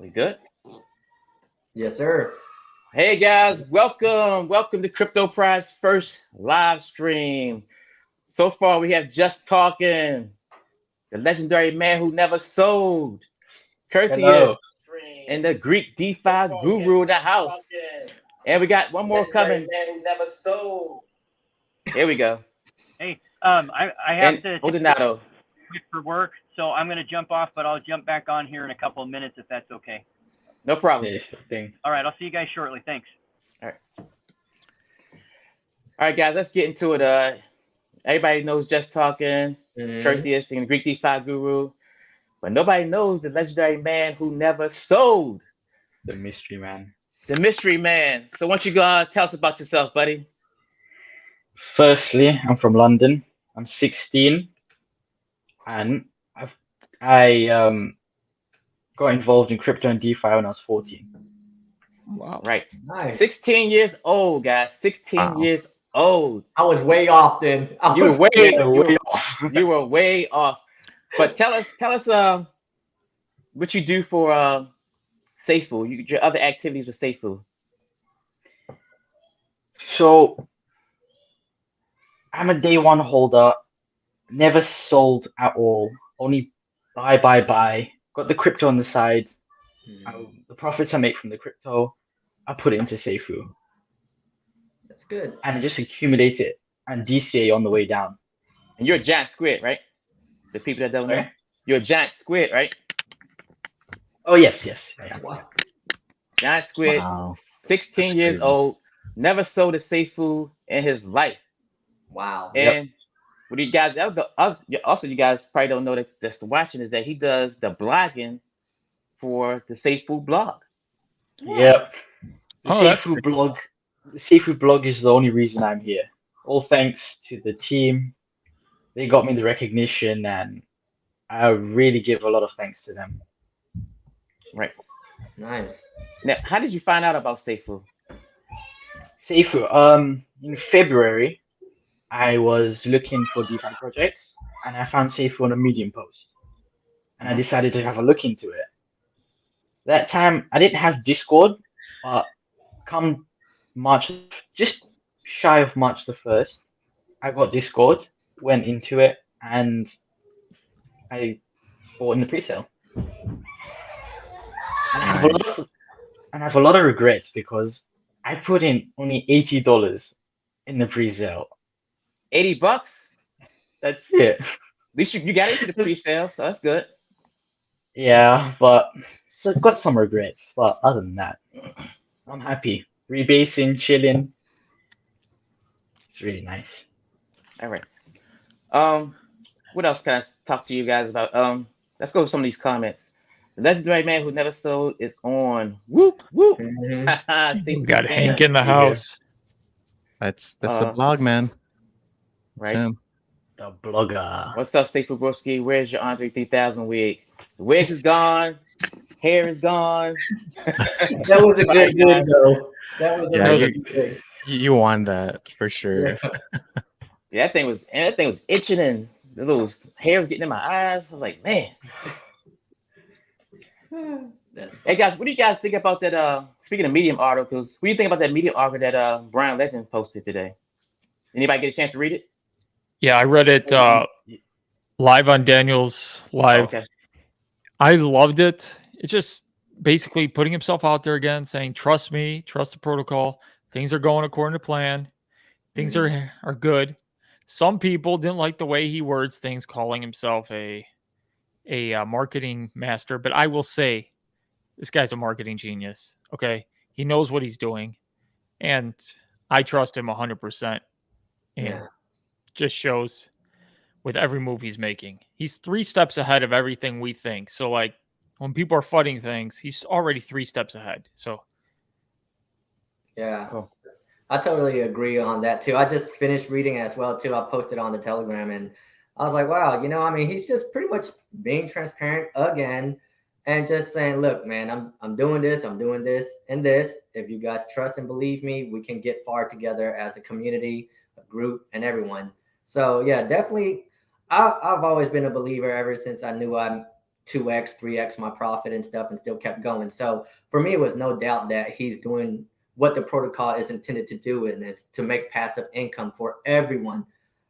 We good? Yes, sir. Hey guys, welcome to Crypto Pride's first live stream. So far, we have just talking the legendary man who never sold, Kurtheous, Hello. and the Greek DeFi guru in the house. And we got one more coming. Here we go. Hey, I have And to take Odinato. quick for work, so I'm going to jump off, but I'll jump back on here in a couple of minutes if that's okay. No problem. Yeah, sure thing. All right, I'll see you guys shortly. Thanks. All right, guys, let's get into it. Everybody knows just talking, Kurtheous, and the Greek DeFi guru, but nobody knows the legendary man who never sold, The mystery man. the mystery man. So, why don't you go tell us about yourself, buddy? Firstly, I'm from London. I'm 16, and I got involved in crypto and DeFi when I was 14. Wow. Right. Nice. 16 years old, guys. 16 Wow. years old. I was way off then. You were Way off. you were way off. But tell us what you do for Safefood, your other activities with Safefood. So I'm a day one holder. Never sold at all. Only buy. Got the crypto on the side. The profits I make from the crypto, I put it into Seifu. That's good. And I just accumulate it and DCA on the way down. And you're a giant squid, right? The people that don't know. Sorry? You're a giant squid, right? Oh yes. Yeah. What? Giant squid, Wow. 16 That's years crazy. old, never sold a Safefood in his life. Wow. And what you guys also you guys probably don't know that just watching is that he does the blogging for the Safe Food blog. Yep. The Oh, that's seafood blog. The seafood blog is the only reason I'm here. All thanks to the team. They got me the recognition, and I really give a lot of thanks to them. Right. Nice. Now, how did you find out about Safe Food? Seifu, in February, I was looking for DeFi projects, and I found Seifu on a Medium post, and I decided to have a look into it. That time, I didn't have Discord, but come March, just shy of March the 1st, I got Discord, went into it, and I bought in the pre-sale. And I have a lot of regrets because I put in only $80 in the pre-sale. $80. That's it. At least you got into the pre-sale, so that's good. Yeah, but so I've got some regrets. But other than that, I'm happy. Rebasing, chilling. It's really nice. All right. What else can I talk to you guys about? Let's go with some of these comments. The legendary man who never sold is on. Whoop whoop. Mhm. We got Hank fan. in the Yeah. house. That's the Uh, blog, man. That's right. him. The blogger. What's up, Steve Broski? Where's your Andre 3000 wig? The wig is gone. Hair is gone. That was a good though. That was a Yeah, really good. You won that for sure. Yeah, that thing was itching and the little hair was getting in my eyes. I was like, man. That's Hey guys, what do you guys think about that? Speaking of Medium articles, what do you think about that Medium article that Brian Legend posted today? Anybody get a chance to read it? Yeah, I read it live on Daniel's live. Okay. I loved it. It's just basically putting himself out there again, saying, "Trust me, trust the protocol. Things are going according to plan. Things are good." Some people didn't like the way he words things, calling himself a marketing master. But I will say, this guy's a marketing genius. Okay, he knows what he's doing, and I trust him 100%. And Yeah. just shows with every move he's making. He's 3 steps ahead of everything we think. So like when people are fighting things, he's already 3 steps ahead. So Yeah. Cool. I totally agree on that too. I just finished reading it as well too. I posted on the Telegram and I was like, wow, I mean, he's just pretty much being transparent again and just saying, look, man, I'm doing this, and this. If you guys trust and believe me, we can get far together as a community, a group, and everyone. So yeah, definitely. I've always been a believer ever since I knew I'm 2x, 3x my profit and stuff, and still kept going. So for me, it was no doubt that he's doing what the protocol is intended to do, and is to make passive income for everyone,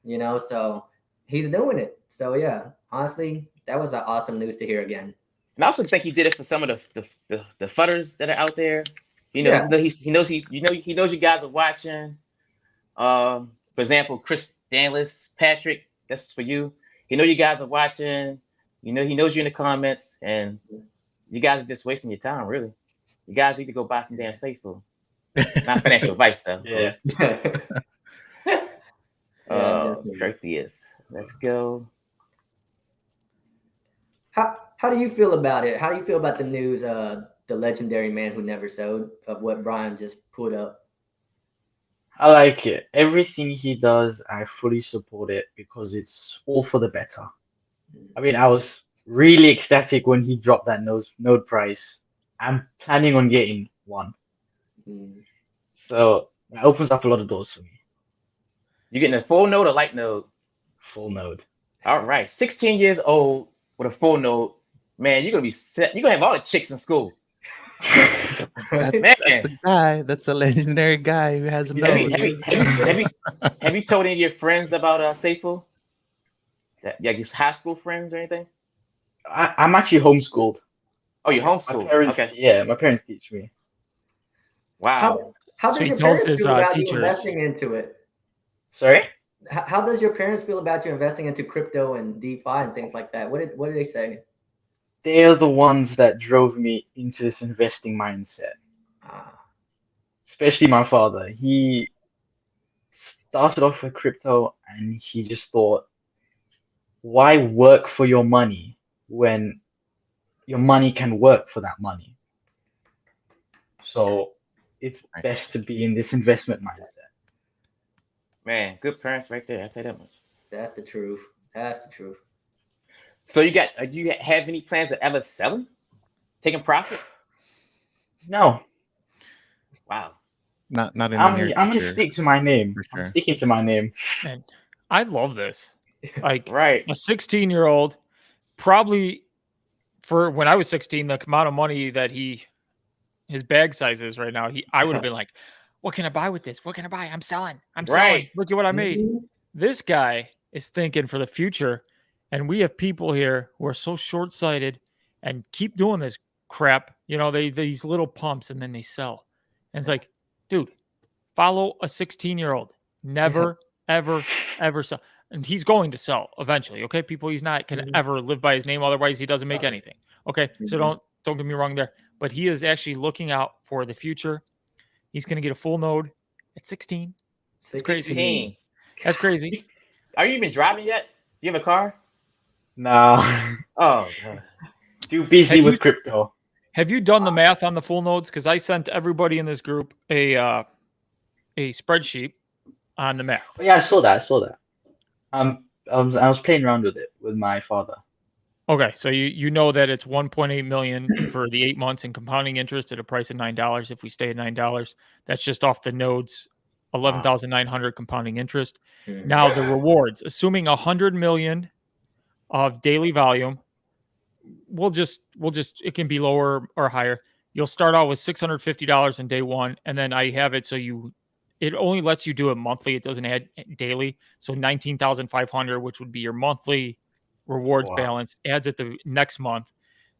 you know. So he's doing it. So yeah, honestly, that was an awesome news to hear again. And I also think he did it for some of the futters that are out there. You know, Yeah. he knows you guys are watching. For example, Chris Danlis, Patrick, that's for you. He know you guys are watching. You know, he knows you in the comments, and you guys are just wasting your time, really. You guys need to go buy some damn safe food. Not financial advice, though. Yeah. Kurtheous. Let's go. How do you feel about it? How do you feel about the news, the legendary man who never sowed, of what Brian just put up? I like it. Everything he does, I fully support it because it's all for the better. I mean, I was really ecstatic when he dropped that node price. I'm planning on getting one. So that opens up a lot of doors for me. You getting a full node or light node? Full node. All right. 16 years old with a full node. Man, you're gonna be set. You're gonna have all the chicks in school. That's a guy. That's a legendary guy who has a node. Have you told any of your friends about Seifu? Yeah, your high school friends or anything? I'm actually homeschooled. Oh, you're homeschooled. Okay. Yeah, my parents teach me. Wow. How So does he your tells parents his, feel about you teachers. investing into it? Sorry? How does your parents feel about you investing into crypto and DeFi and things like that? What did they say? They're the ones that drove me into this investing mindset. Especially my father. He started off with crypto and he just thought, why work for your money when your money can work for that money? So it's best to be in this investment mindset. Man, good parents right there. I'll tell you that much. That's the truth. That's the truth. So do you have any plans of ever selling? Taking profits? No. Wow. Not in the near I'm gonna future. stick to my name. For I'm sure. sticking to my name. And I love this. Like Right. a 16-year-old, probably for when I was 16, the amount of money that his bag size is right now, I would have been like, what can I buy with this? What can I buy? I'm selling. Right. Look at what I made. This guy is thinking for the future. And we have people here who are so short-sighted and keep doing this crap. You know, these little pumps and then they sell. And it's like, dude, follow a 16-year-old. Never, ever, ever sell. And he's going to sell eventually. Okay, people, he's not going to ever live by his name. Otherwise, he doesn't make anything. Okay, so don't get me wrong there. But he is actually looking out for the future. He's going to get a full node at 16. It's crazy. 16. That's crazy. Are you even driving yet? Do you have a car? No. Oh, God. Too busy with crypto. Have you done the math on the full nodes? Because I sent everybody in this group a spreadsheet on the math. Oh, yeah, I saw that. I was playing around with it with my father. Okay, so you know that it's 1.8 million for the 8 months in compounding interest at a price of $9. If we stay at $9, that's just off the nodes, 11,900 compounding interest. Now the rewards, assuming 100 million of daily volume, we'll just it can be lower or higher. You'll start out with $650 in day one, and then I have it so it only lets you do it monthly. It doesn't add daily. So 19,500, which would be your monthly rewards balance, adds it the next month.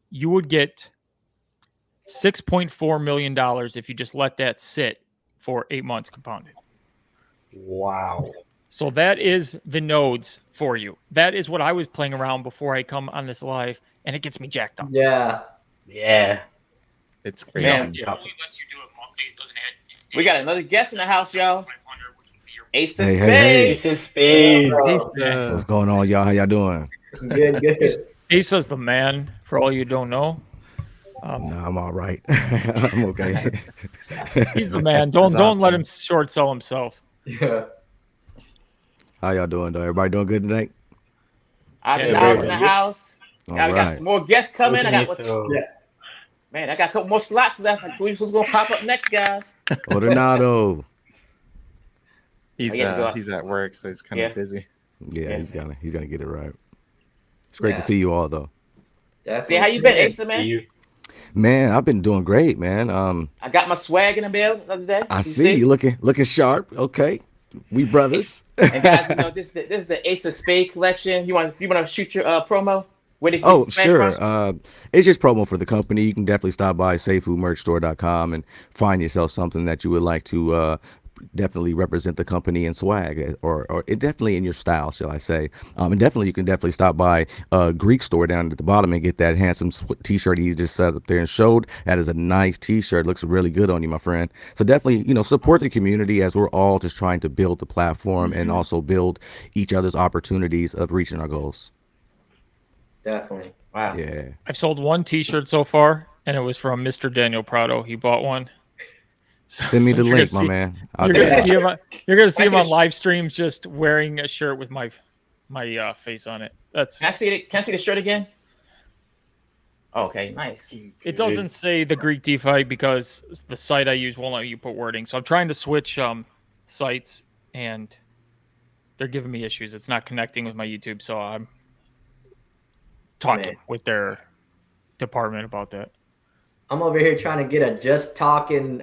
You would get $6.4 million if you just let that sit for 8 months compounded. Wow. So that is the nodes for you. That is what I was playing around before I come on this live, and it gets me jacked up. Yeah. It's crazy. Man, It only lets you do it monthly. It doesn't add. we got another guest in the house, y'all. Ace of Hey, Spades. Ace of Spades. What's going on, y'all? How y'all doing? Good. Asa's the man, for all you don't know. Nah, I'm all right. I'm okay. He's the man. Don't awesome. let him short sell himself. Yeah. How y'all doing, though? Everybody doing good tonight? I've Yeah, been very out in good. the house. All Now we got right. some more guests coming. I got Odinato. Man, I got a couple more slots left. Like, who's gonna pop up next, guys? Odinato. He's go. he's at work, so he's kind of busy. Yeah, Yeah. he's gonna get it right. It's great Yeah. to see you all, though. Definitely. How you been, Asa, man? Man, I've been doing great, man. I got my swag in the mail the other day. I see you looking sharp. Okay, we brothers. And guys, you know this is the Ace of Spade collection. You want to shoot your promo? Where did you get Oh, the swag from? sure. It's just promo for the company. You can definitely stop by safefoodmerchstore.com and find yourself something that you would like to definitely represent the company in swag or it definitely in your style, shall I say. And definitely you can definitely stop by Greek store down at the bottom and get that handsome t-shirt he just set up there and showed. That is a nice t-shirt. Looks really good on you, my friend. So definitely, support the community as we're all just trying to build the platform and also build each other's opportunities of reaching our goals. Definitely. Wow. Yeah. I've sold one T-shirt so far, and it was from Mr. Daniel Prado. He bought one. So, Send me the you're link, gonna my man. You're gonna see him on live streams just wearing a shirt with my face on it. That's. Can I see it? Can I see the shirt again? Okay, nice. It doesn't say the Greek DeFi because the site I use won't let you put wording. So I'm trying to switch sites, and they're giving me issues. It's not connecting with my YouTube, so I'm talking with their department about that. I'm over here trying to get a Just Talking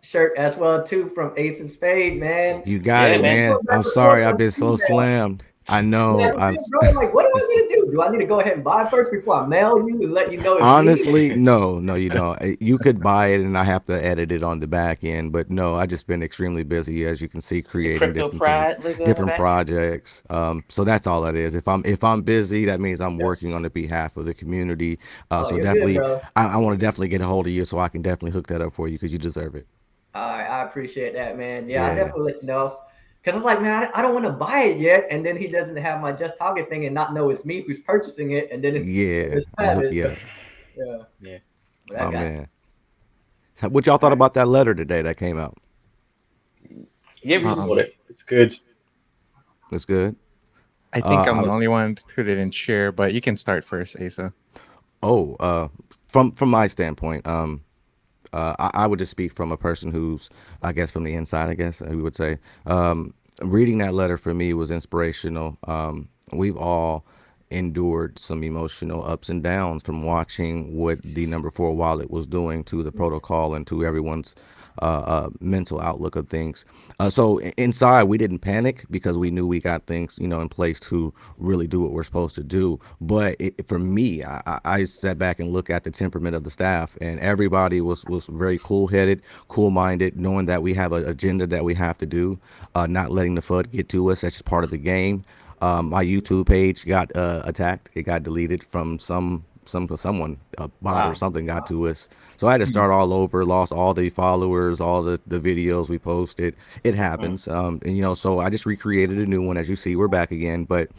shirt as well too from Ace of Spade, man. You got it, man. I'm sorry I've been so slammed. I know. Bro, like, what do I need to do? Do I need to go ahead and buy first before I mail you and let you know? Honestly, no, you don't. You could buy it and I have to edit it on the back end, but no, I just been extremely busy, as you can see, creating different projects. So that's all that is. If I'm busy, that means I'm working on the behalf of the community. So definitely, good, I want to definitely get a hold of you so I can definitely hook that up for you because you deserve it. All right, I appreciate that, man. Yeah, I'll definitely let you know. Because I'm like, man, I don't want to buy it yet. And then he doesn't have my Just Talking thing and not know it's me who's purchasing it. And then it's yeah. Oh, man. What y'all thought about that letter today that came out? Yeah, it's good. It's good. I think I'm the only one who didn't share, but you can start first, Asa. Oh, from my standpoint, I would just speak from a person who's, I guess, from the inside, I guess we would say. Reading that letter for me was inspirational. We've all endured some emotional ups and downs from watching what the number 4 wallet was doing to the protocol and to everyone's mental outlook of things. So inside, we didn't panic because we knew we got things, in place to really do what we're supposed to do. But for me, I sat back and looked at the temperament of the staff, and everybody was very cool-headed, cool-minded, knowing that we have an agenda that we have to do, not letting the FUD get to us. That's just part of the game. My YouTube page got attacked. It got deleted from someone, a bot or something got to us. So I had to start all over, lost all the followers, all the videos we posted. It happens. And so I just recreated a new one. As you see, we're back again. But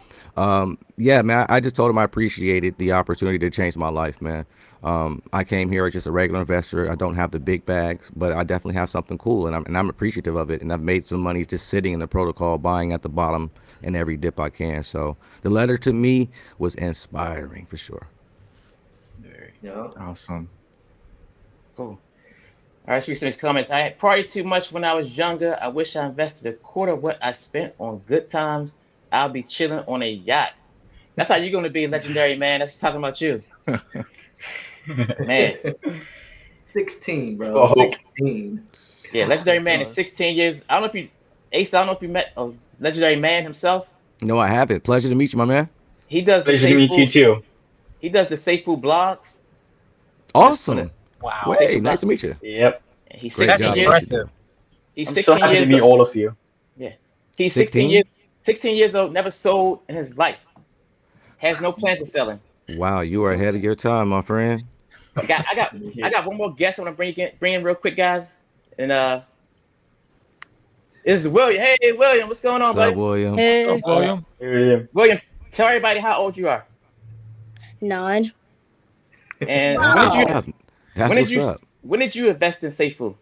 yeah, man, I just told him I appreciated the opportunity to change my life, man. I came here as just a regular investor. I don't have the big bags, but I definitely have something cool, and I'm appreciative of it. And I've made some money just sitting in the protocol, buying at the bottom in every dip I can. So the letter to me was inspiring for sure. Awesome. Cool. All right, some comments. I had partied too much when I was younger. I wish I invested a quarter of what I spent on good times. I'll be chilling on a yacht. That's how you're going to be, legendary man. That's talking about you. Man. 16, bro. 16. Yeah, legendary man is 16 years. I don't know if you, Ace, I don't know if you met a legendary man himself. No, I haven't. Pleasure to meet you, my man. He does Pleasure to meet you too. He does the Safe Food blogs. Awesome. Wow. Hey, nice to meet you. Yep. He's Great 16 job. years. Impressive. He's I'm 16 so happy years to meet old. all of you. Yeah. He's 16 years old, never sold in his life. Has no plans of selling. Wow, you are ahead of your time, my friend. I got one more guest I want to bring in real quick, guys. And this is William. Hey, William, what's going on, What's buddy? up, William? Hey, William. William, tell everybody how old you are. 9. And when did you invest in Safe Food?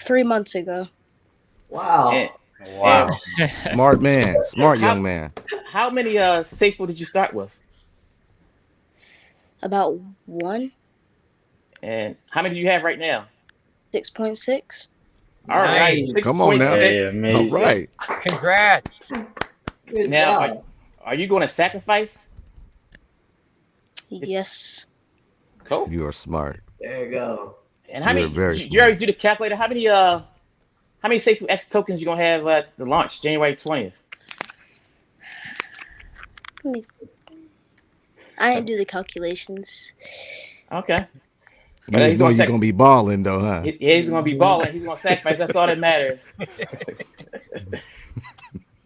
3 months ago. Wow. Wow. Smart man. Smart young man. How many Safe Food did you start with? About 1. And how many do you have right now? 6.6. All right. Come on now. Hey, All right. Congrats. Now, are you going to sacrifice? Yes. Cool. You are smart. There you go. And how You're many? very You already smart. do the calculator. How many Safety X tokens you gonna have at the launch, January 20th? I didn't do the calculations. Okay. You But just he's know gonna you're gonna be balling though, huh? he's gonna be balling. He's gonna sacrifice. That's all that matters.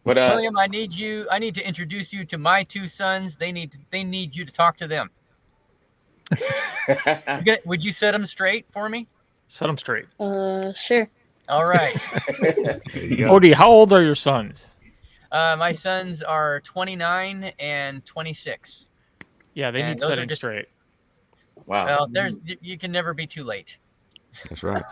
But William, I need to introduce you to my two sons. They need you to talk to them. Would you set them straight for me? Set them straight. Sure. All right. There you go. Odie, how old are your sons? My sons are 29 and 26. Yeah, they And need those are setting just- straight. Wow. Well, you can never be too late. That's right.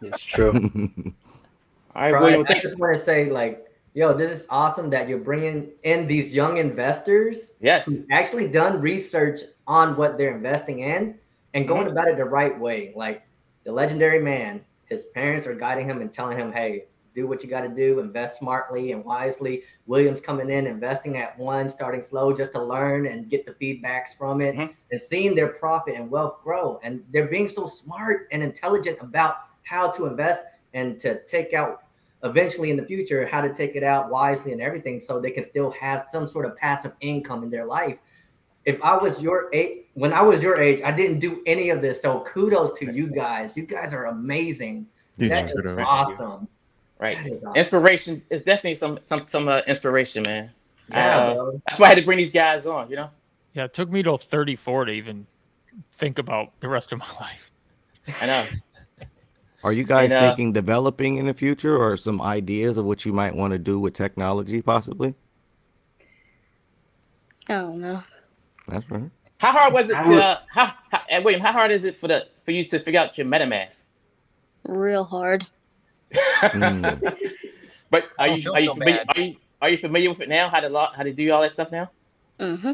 It's true. All right, Brian, William. I just want to say, like, yo, this is awesome that you're bringing in these young investors Yes. who've actually done research on what they're investing in and going about it the right way. Like the legendary man, his parents are guiding him and telling him, hey, do what you got to do, invest smartly and wisely. William's coming in, investing at one, starting slow just to learn and get the feedbacks from it and seeing their profit and wealth grow. And they're being so smart and intelligent about how to invest and to take out eventually in the future, how to take it out wisely and everything so they can still have some sort of passive income in their life. If I was your age, when I was your age, I didn't do any of this. So kudos to you guys. You guys are amazing. That is awesome. Right. That is awesome. Inspiration is definitely some inspiration, man. Yeah, bro. That's why I had to bring these guys on, you know? Yeah, it took me till 34 to even think about the rest of my life. I know. Are you guys And, thinking developing in the future or some ideas of what you might want to do with technology possibly? I don't know. That's right. How hard was it to William, how hard is it for you to figure out your MetaMask? Real hard. But are Don't you feel so familiar, bad. are you familiar with it now? How to do all that stuff now? Mm-hmm.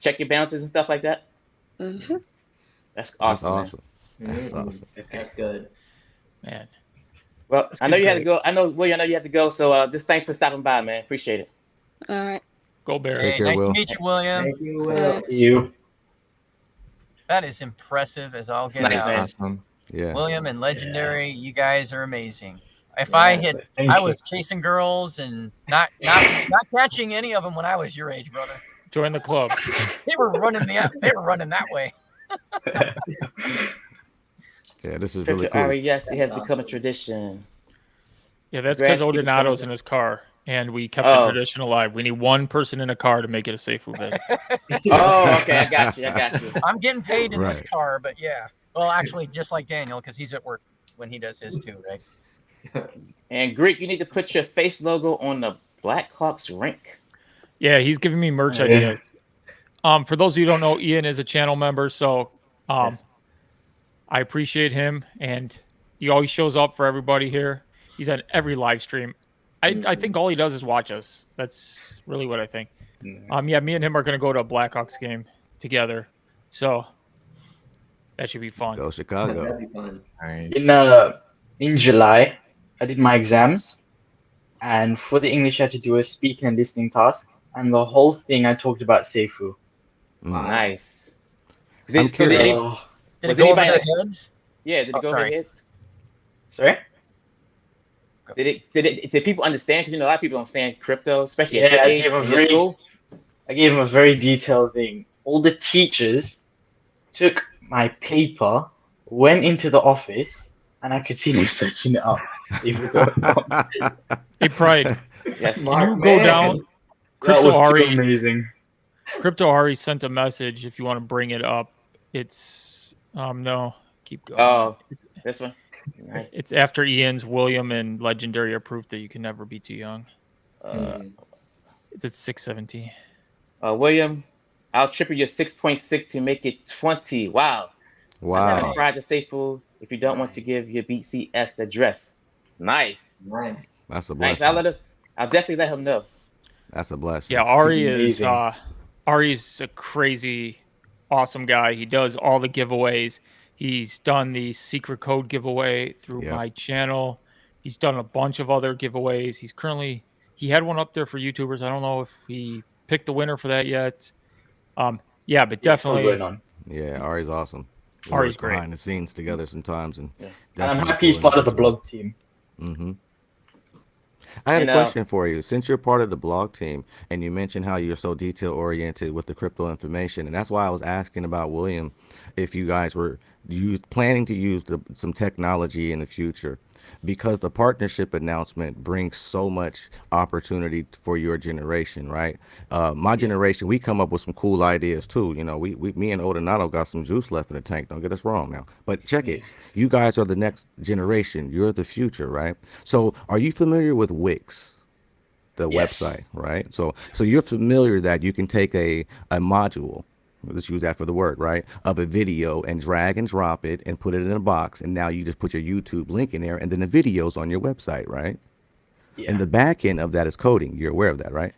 Check your balances and stuff like that? Mm-hmm. That's awesome. That's awesome. That's Mhm. awesome. That's good. Man. Well, This I know kid's you had to great. go. I know, William, I know you had to go. So just thanks for stopping by, man. Appreciate it. All right. Go Bears. Take Hey, care, nice Will. to meet you, William. Thank you, Will. You. That is impressive as all It's get nice, out. man. Awesome. Yeah. William and Legendary, you guys are amazing. If Yeah. I was chasing girls and not catching any of them when I was your age, brother. Join the club. They were running that way. Yeah, this is really Scripture, cool. yes, it has That's become a tradition. Yeah, that's because Grant, keep it Odinato's coming. in his car, and we kept Oh. the tradition alive. We need one person in a car to make it a safe event. Oh, okay, I got you. I'm getting paid in this Right. car, but yeah. Well, actually, just like Daniel, because he's at work when he does his too, right? And Greek, you need to put your face logo on the Blackhawks rink. Yeah, he's giving me merch Yeah. ideas. For those of you who don't know, Ian is a channel member, so Yes. I appreciate him, and he always shows up for everybody here. He's at every live stream. I think all he does is watch us. That's really what I think. Yeah, me and him are going to go to a Blackhawks game together, so that should be fun. Go Chicago. That'd be fun. Nice. In July, I did my exams, and for the English, I had to do a speaking and listening task, and the whole thing I talked about Seifu. Nice. I'm curious. Did Was it go over anybody- their heads? Yeah, did it Oh, go over sorry. your heads? Sorry? Did people understand? Because you know a lot of people don't understand crypto, especially Yeah, at your I age gave a in your very- school. I gave him a very detailed thing. All the teachers took my paper, went into the office, and I could see them searching it up. Hey, Pride, Yes. can you go down? That Crypto was too Ari, amazing. Crypto Ari sent a message. If you want to bring it up, it's no, keep going. Oh, this one. Right. It's after Ian's. William and Legendary are proof that you can never be too young. It's at 6:17. William, I'll triple your 6.6 to make it 20. Wow. I'm Wow. having pride to say fool if you don't want to give your BCS address. Nice. Nice. That's a Nice. blessing. I'll definitely let him know. That's a blessing. Yeah, Ari is amazing. Ari's a crazy, awesome guy. He does all the giveaways. He's done the secret code giveaway through Yep. my channel. He's done a bunch of other giveaways. He had one up there for YouTubers. I don't know if he picked the winner for that yet. Yeah, but It's still definitely going on. Yeah, Ari's awesome. We Ari's work great. behind the scenes together sometimes, and Yeah. And I'm definitely happy he's cool part of the individual. blog team. Mm-hmm. I had And a question for you. Since you're part of the blog team and you mentioned how you're so detail oriented with the crypto information, and that's why I was asking about William, if you guys were planning to use some technology in the future, because the partnership announcement brings so much opportunity for your generation, right? My generation, we come up with some cool ideas too. You know, me and Odinato got some juice left in the tank. Don't get us wrong now, but check it. You guys are the next generation. You're the future, right? So, are you familiar with Wix, the Yes. website, right? So you're familiar that you can take a module, let's use that for the word, right, of a video and drag and drop it and put it in a box, and now you just put your YouTube link in there, and then the video's on your website, right? And Yeah. the back end of that is coding. You're aware of that, right?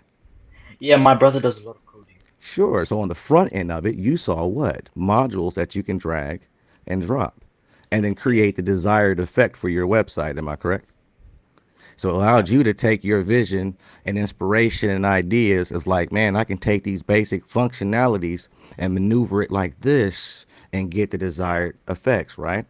Yeah, my brother does a lot of coding. Sure. So on the front end of it, you saw what? Modules that you can drag and drop, and then Yeah. create the desired effect for your website. Am I correct? So it allowed you to take your vision and inspiration and ideas of like, man, I can take these basic functionalities and maneuver it like this and get the desired effects, right?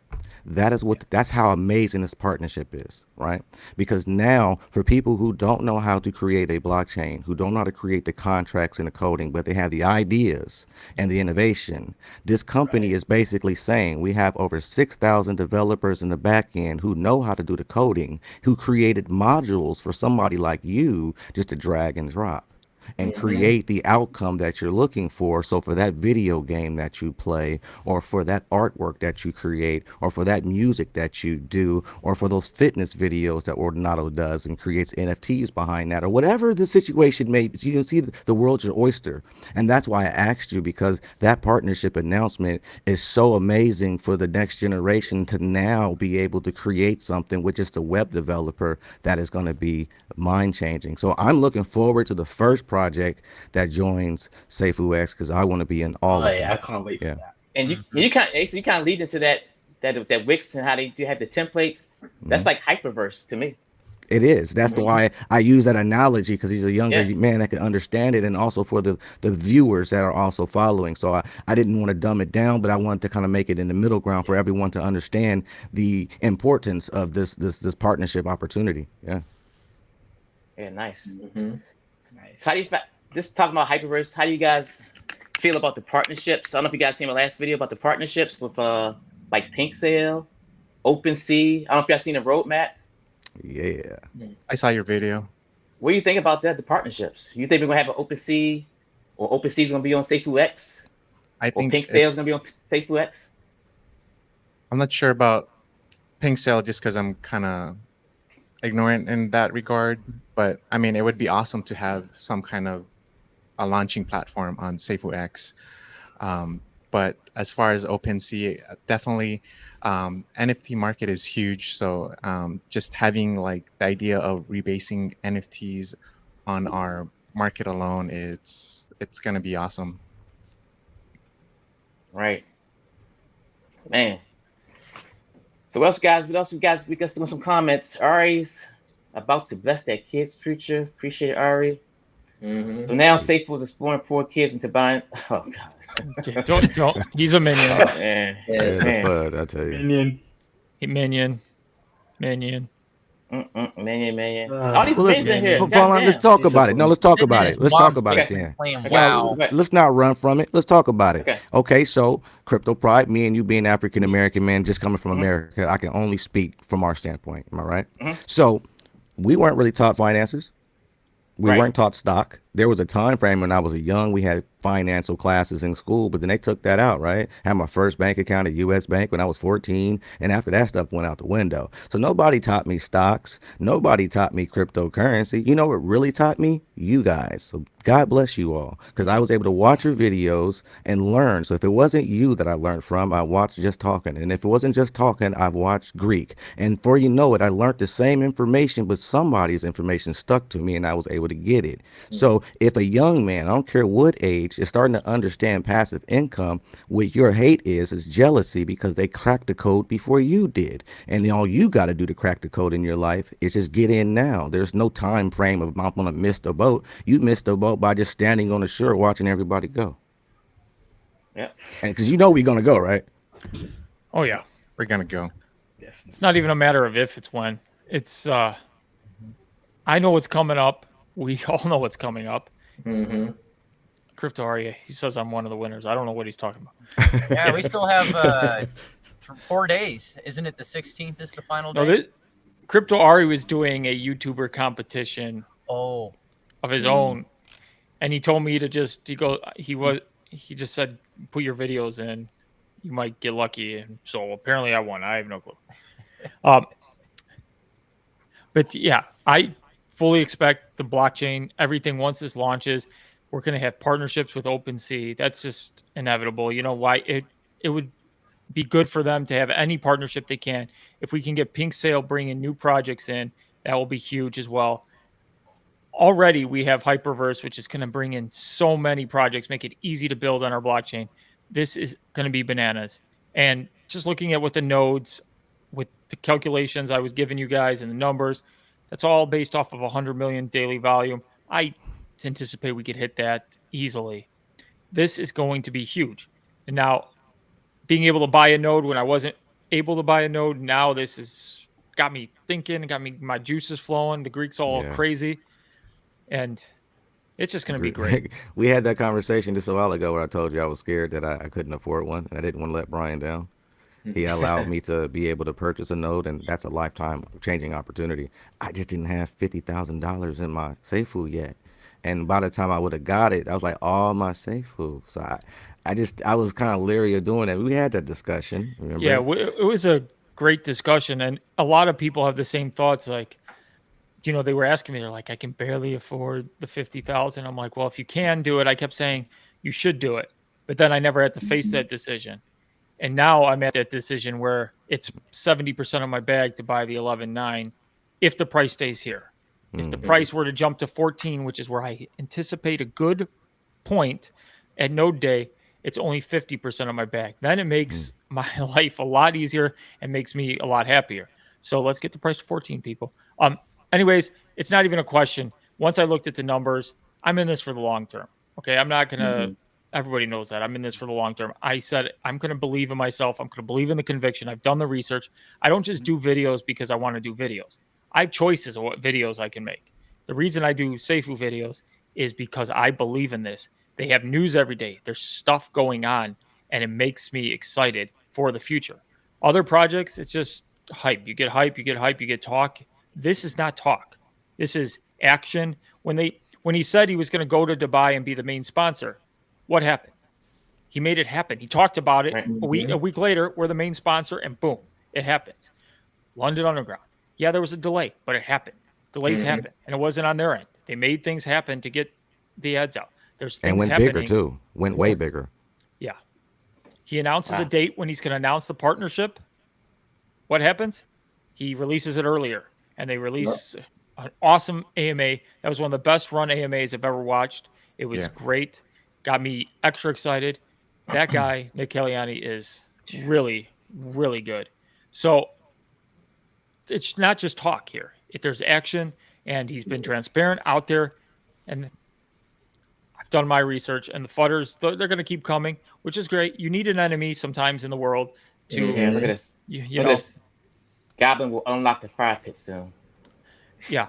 That's how amazing this partnership is, right? Because now for people who don't know how to create a blockchain, who don't know how to create the contracts and the coding, but they have the ideas and the innovation, this company is basically saying we have over 6,000 developers in the back end who know how to do the coding, who created modules for somebody like you just to drag and drop and create the outcome that you're looking for. So for that video game that you play, or for that artwork that you create, or for that music that you do, or for those fitness videos that Ordinato does and creates NFTs behind that, or whatever the situation may be, you can see the world's your oyster. And that's why I asked you, because that partnership announcement is so amazing for the next generation to now be able to create something with just a web developer that is going to be mind changing. So I'm looking forward to the first project that joins SafeUX, because I want to be in all Oh of yeah, I them. can't wait for Yeah. that. and you kind of, you kind of lead into that Wix and how they do have the templates. Mhm. That's like hyperverse to me. It is. That's why I use that analogy, because he's a younger Yeah. man that can understand it, and also for the viewers that are also following. So I didn't want to dumb it down, but I wanted to kind of make it in the middle ground for everyone to understand the importance of this partnership opportunity. Yeah. Yeah, nice. Mhm. Nice. How do you just talking about hyperverse? How do you guys feel about the partnerships? I don't know if you guys seen my last video about the partnerships with like Pink Sale, OpenSea. I don't know if you guys seen the roadmap. Yeah. I saw your video. What do you think about that? The partnerships? You think we're gonna have an OpenSea, or OpenSea is gonna be on SafeUX, I or think Pink Sale is it's. gonna be on SafeUX? I'm not sure about Pink Sale just because I'm kind of ignorant in that regard. But I mean, it would be awesome to have some kind of a launching platform on SafeUX. But as far as OpenSea, definitely NFT market is huge. So just having like the idea of rebasing NFTs on our market alone, it's gonna be awesome. Right, man. So what else, guys? What else, you guys? We got some comments. Ari's about to bless that kid's future. Appreciate it, Ari. So now Safe was exploring poor kids into buying. Oh god. Don't. He's a minion. Oh man. It's a Man. FUD, I tell you. Minion. Minion. Minion. All Uh, these Well, mins in here. Fallon, let's Goddamn. talk He's a about it. No, bum. let's talk Sitting in about his it. Let's mom's talk about it Okay. then. playing Okay. WoW. Let's not run from it. Let's talk about it. Okay. Okay, so Crypto Pride, me and you being African American men just coming from Mhm. America, I can only speak from our standpoint. Am I right? Mhm. So we weren't really taught finances. We Right. weren't taught stock. There was a time frame when I was young, we had financial classes in school, but then they took that out, right? Had my first bank account at US Bank when I was 14, and after that stuff went out the window. So nobody taught me stocks. Nobody taught me cryptocurrency. You know what really taught me? You guys. So God bless you all, because I was able to watch your videos and learn. So if it wasn't you that I learned from, I watched Just Talking. And if it wasn't Just Talking, I've watched Greek. And for you know it, I learned the same information, but somebody's information stuck to me and I was able to get it. So if a young man, I don't care what age, is starting to understand passive income, what your hate is jealousy, because they cracked the code before you did. And all you got to do to crack the code in your life is just get in now. There's no time frame of I'm gonna miss the boat. You missed the boat by just standing on the shore watching everybody go. Yeah. And because you know we're gonna go, right? Oh yeah. We're gonna go. It's not even a matter of if, it's when. It's I know what's coming up. We all know what's coming up. Mm-hmm. Crypto Aria, he says I'm one of the winners. I don't know what he's talking about. Yeah, we still have 4 days. Isn't it the 16th is the final day? No, Crypto Ari was doing a YouTuber competition Oh, of his own, and he told me to just he just said put your videos in, you might get lucky, and so apparently I won. I have no clue. But yeah, I fully expect the blockchain, everything once this launches, we're going to have partnerships with OpenSea. That's just inevitable. You know why? It would be good for them to have any partnership they can. If we can get Pink Sale bringing new projects in, that will be huge as well. Already we have Hyperverse, which is going to bring in so many projects, make it easy to build on our blockchain. This is going to be bananas. And just looking at what the nodes, with the calculations I was giving you guys and the numbers, that's all based off of 100 million daily volume. I anticipate we could hit that easily. This is going to be huge. And now, being able to buy a node when I wasn't able to buy a node, now this has got me thinking, got me my juices flowing. The Greeks all crazy, and it's just going to be great. We had that conversation just a while ago where I told you I was scared that I couldn't afford one, and I didn't want to let Brian down. He allowed me to be able to purchase a node, and that's a lifetime changing opportunity. I just didn't have $50,000 in my safe food yet. And by the time I would have got it, I was like, all my safe food. So I was kind of leery of doing it. We had that discussion. Remember? Yeah, it was a great discussion. And a lot of people have the same thoughts. Like, you know, they were asking me, they're like, I can barely afford the 50,000. I'm like, well, if you can do it, I kept saying you should do it. But then I never had to face that decision. And now I'm at that decision where it's 70% of my bag to buy the 11.9 if the price stays here. If the price were to jump to 14, which is where I anticipate a good point at node day, it's only 50% of my bag. Then it makes my life a lot easier and makes me a lot happier. So let's get the price to 14, people. Anyways, it's not even a question. Once I looked at the numbers, I'm in this for the long term. Okay, I'm not going to everybody knows that. I'm in this for the long term. I said I'm going to believe in myself. I'm going to believe in the conviction. I've done the research. I don't just do videos because I want to do videos. I have choices of what videos I can make. The reason I do Seifu videos is because I believe in this. They have news every day. There's stuff going on, and it makes me excited for the future. Other projects, it's just hype. You get hype, you get hype, you get talk. This is not talk. This is action. When he said he was going to go to Dubai and be the main sponsor, what happened? He made it happen. He talked about it. A week later, we're the main sponsor, and boom, it happens. London Underground. Yeah, there was a delay, but it happened. Delays happen, and it wasn't on their end. They made things happen to get the ads out. There's things and went bigger too. Went way bigger. Yeah. He announces a date when he's going to announce the partnership. What happens? He releases it earlier, and they release an awesome AMA. That was one of the best run AMAs I've ever watched. It was great. Got me extra excited. That guy, Nick Kellyani, is really, really good. So it's not just talk here. If there's action, and he's been transparent out there, and I've done my research, and the fudders, they're going to keep coming, which is great. You need an enemy sometimes in the world to look at this. You know, this. Goblin will unlock the fire pit soon. Yeah.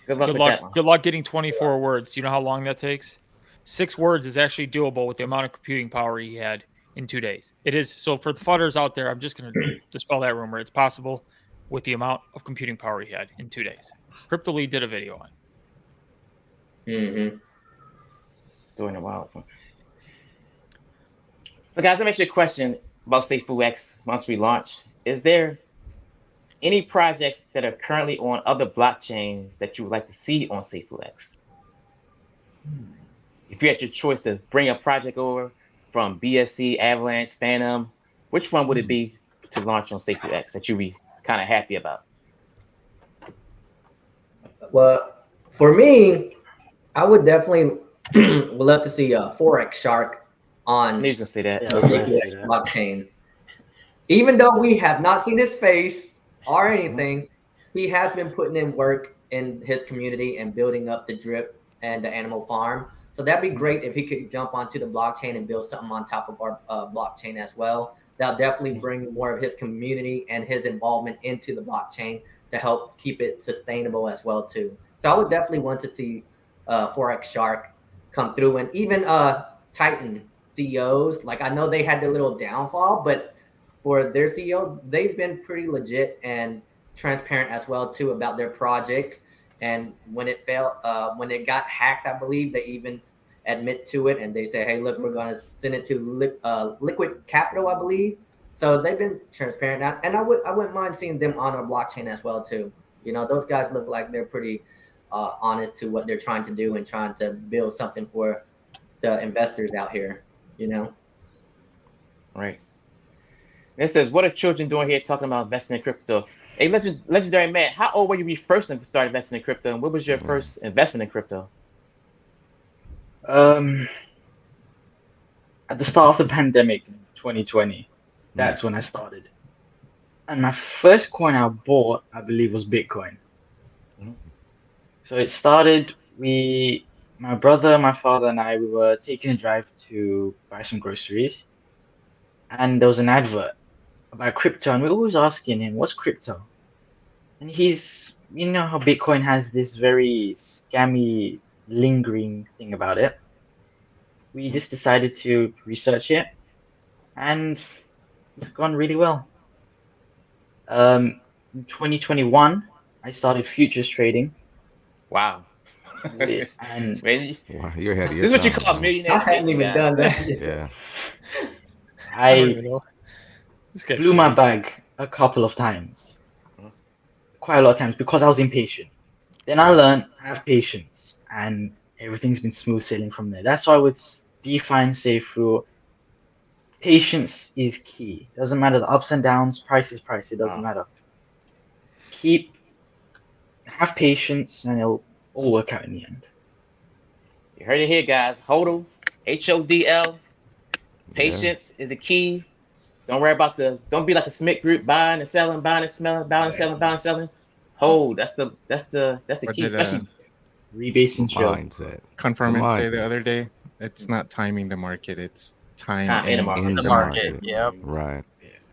Good luck with that one. Good luck getting 24 words. You know how long that takes? 6 words is actually doable with the amount of computing power he had in 2 days. It is. So for the fudders out there, I'm just going to dispel that rumor. It's possible with the amount of computing power he had in 2 days. CryptoLead did a video on it. It's doing a wild one. So guys, let me ask you a question about Seifu X once we launch. Is there any projects that are currently on other blockchains that you would like to see on Seifu X? If you had your choice to bring a project over from BSC, Avalanche, Phantom, which one would it be to launch on Seifu X that you'd be kind of happy about? Well, for me, I would definitely would love to see Forex Shark on I was gonna say that. the Seifu blockchain. Even though we have not seen his face or anything, he has been putting in work in his community and building up the drip and the animal farm. So that'd be great if he could jump onto the blockchain and build something on top of our blockchain as well. that'll definitely bring more of his community and his involvement into the blockchain to help keep it sustainable as well too. So I would definitely want to see Forex Shark come through, and even Titan CEOs. Like I know they had their little downfall, but for their CEO, they've been pretty legit and transparent as well too about their projects. And when it failed, when it got hacked, I believe they even admit to it and they say, "Hey, look, we're going to send it to Liquid Capital, I believe." So they've been transparent, and I wouldn't mind seeing them on our blockchain as well too. You know, those guys look like they're pretty honest to what they're trying to do and trying to build something for the investors out here. You know, Right. And it says, "What are children doing here talking about investing in crypto?" Hey, legendary man, how old were you when you first started investing in crypto, and what was your first investment in crypto? At the start of the pandemic in 2020, that's when I started. And my first coin I bought, I believe, was Bitcoin. So it started, my brother, my father, and I, we were taking a drive to buy some groceries. And there was an advert about crypto, and we were always asking him, "What's crypto?" And you know how Bitcoin has this very scammy, lingering thing about it. We just decided to research it, and it's gone really well. In 2021, I started futures trading. Wow. And Man, Wow, you're ahead of your this is what you time, call man. millionaire I hadn't thinking, even guys. done that. Yeah. I don't I even know. This guy's blew my crazy. bag a couple of times, quite a lot of times, because I was impatient. Then I learned I have patience, and everything's been smooth sailing from there. That's why with DeFi and SafeRoot, patience is key. Doesn't matter the ups and downs, price is price. It doesn't matter. Have patience, and it'll all work out in the end. You heard it here, guys. HODL, HODL. Patience is a key. Don't be like a Smith group, buying and selling, buying and selling, buying and selling, buying and selling. Hold. That's the What key, did especially Rebasing show. Mindset. Conformant say the mindset. other day? It's not timing the market; it's time in the in. market. In The the market. market. Yep. Right.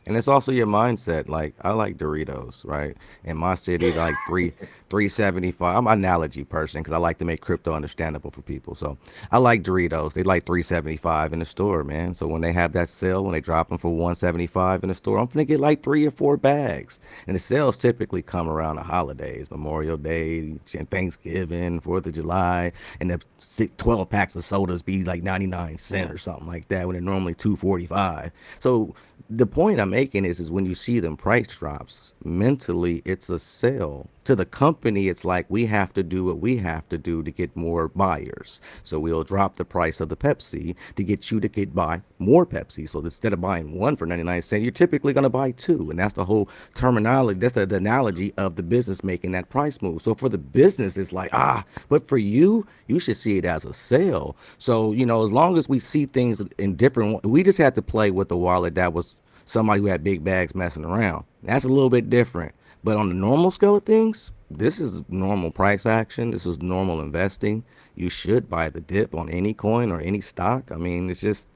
And it's also your mindset. Like I like Doritos, right? In my city, like 375. I'm an analogy person because I like to make crypto understandable for people. So I like Doritos. They like 375 in the store, man. So when they have that sale, when they drop them for 175 in the store, I'm gonna get like 3 or 4 bags. And the sales typically come around the holidays, Memorial Day, Thanksgiving, 4th of July, and the 12 packs of sodas be like 99 cents or something like that when they're normally 245. So the point I'm making is when you see them price drops, mentally it's a sell. To the company, it's like we have to do what we have to do to get more buyers. So we'll drop the price of the Pepsi to get you to buy more Pepsi. So instead of buying one for 99 cents, you're typically going to buy two. And that's the whole terminology. That's the analogy of the business making that price move. So for the business, it's like, but for you, you should see it as a sale. So, as long as we see things in different, we just had to play with the wallet that was somebody who had big bags messing around. That's a little bit different. But on the normal scale of things, this is normal price action. This is normal investing. You should buy the dip on any coin or any stock. I mean, it's just,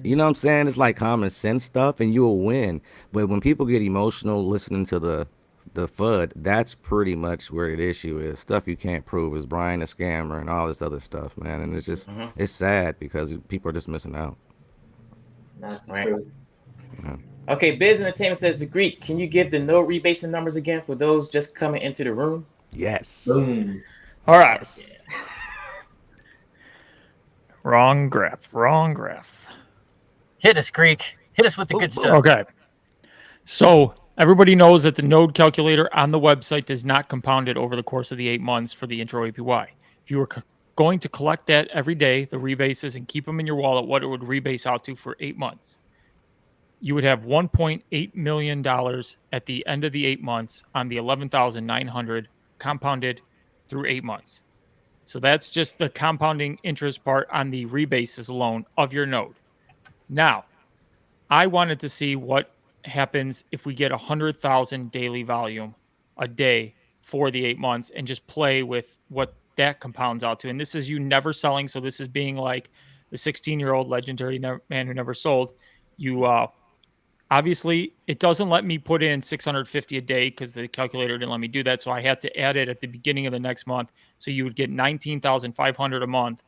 you know what I'm saying? It's like common sense stuff and you'll win. But when people get emotional listening to the FUD, that's pretty much where the issue is. Stuff you can't prove is Brian a scammer and all this other stuff, man. And it's just, it's sad because people are just missing out. That's the Right. truth. Yeah. Okay, Biz Entertainment says, the Greek, can you give the no rebasing numbers again for those just coming into the room? Yes. Boom. All right. Yes. Wrong graph. Hit us, Greek. Hit us with the good stuff. Okay. So everybody knows that the node calculator on the website does not compound it over the course of the 8 months for the intro APY. If you were going to collect that every day, the rebases, and keep them in your wallet, what it would rebase out to for 8 months, you would have $1.8 million at the end of the 8 months on the 11,900 compounded through 8 months. So that's just the compounding interest part on the rebases alone of your node. Now, I wanted to see what happens if we get 100,000 daily volume a day for the 8 months and just play with what that compounds out to. And this is you never selling. So this is being like the 16-year-old legendary man who never sold. You Obviously, it doesn't let me put in 650 a day because the calculator didn't let me do that. So I had to add it at the beginning of the next month. So you would get 19,500 a month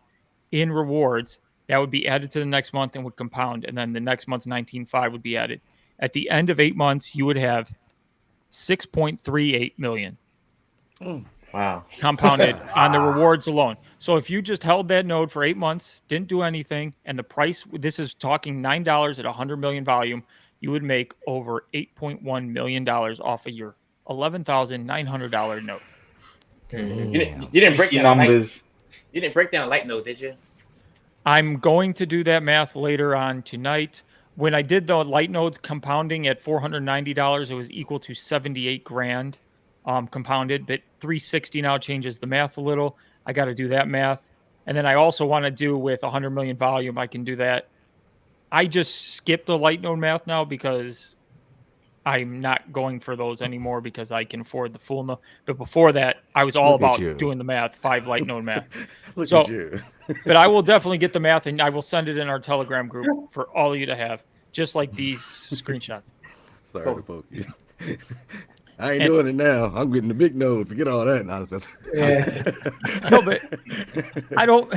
in rewards. That would be added to the next month and would compound. And then the next month's 19.5 would be added. At the end of 8 months, you would have 6.38 million Wow. compounded on the rewards alone. So if you just held that node for 8 months, didn't do anything, and the price, this is talking $9 at 100 million volume, you would make over $8.1 million off of your $11,900 note. You didn't break Juicy down numbers. you didn't break down a light node, did you? I'm going to do that math later on tonight. When I did the light nodes compounding at $490, it was equal to 78 grand compounded, but 360 now changes the math a little. I got to do that math. And then I also want to do with 100 million volume. I can do that. I just skip the light node math now because I'm not going for those anymore because I can afford the full node. But before that, I was all Look at about you. doing the math, 5 light node math. Look So- at you. But I will definitely get the math and I will send it in our Telegram group for all of you to have, just like these screenshots. Sorry Cool. to poke you. I ain't And- doing it now. I'm getting the big node. Forget all that. No, that's- No, but I don't.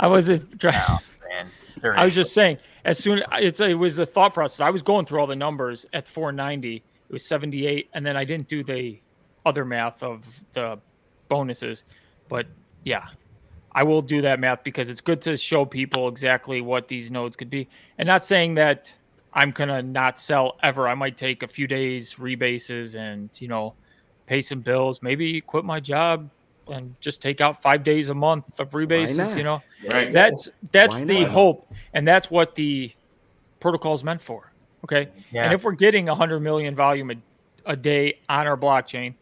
I wasn't trying. Man, it's very I was just saying, as soon it was a thought process. I was going through all the numbers at 490. It was 78, and then I didn't do the other math of the bonuses. But yeah, I will do that math because it's good to show people exactly what these nodes could be. And not saying that I'm gonna not sell ever. I might take a few days rebases and pay some bills. Maybe quit my job and just take out 5 days a month of rebases. not? Right. That's Why the not? hope, and that's what the protocol is meant for. Okay, yeah. and if we're getting 100 million volume a day on our blockchain,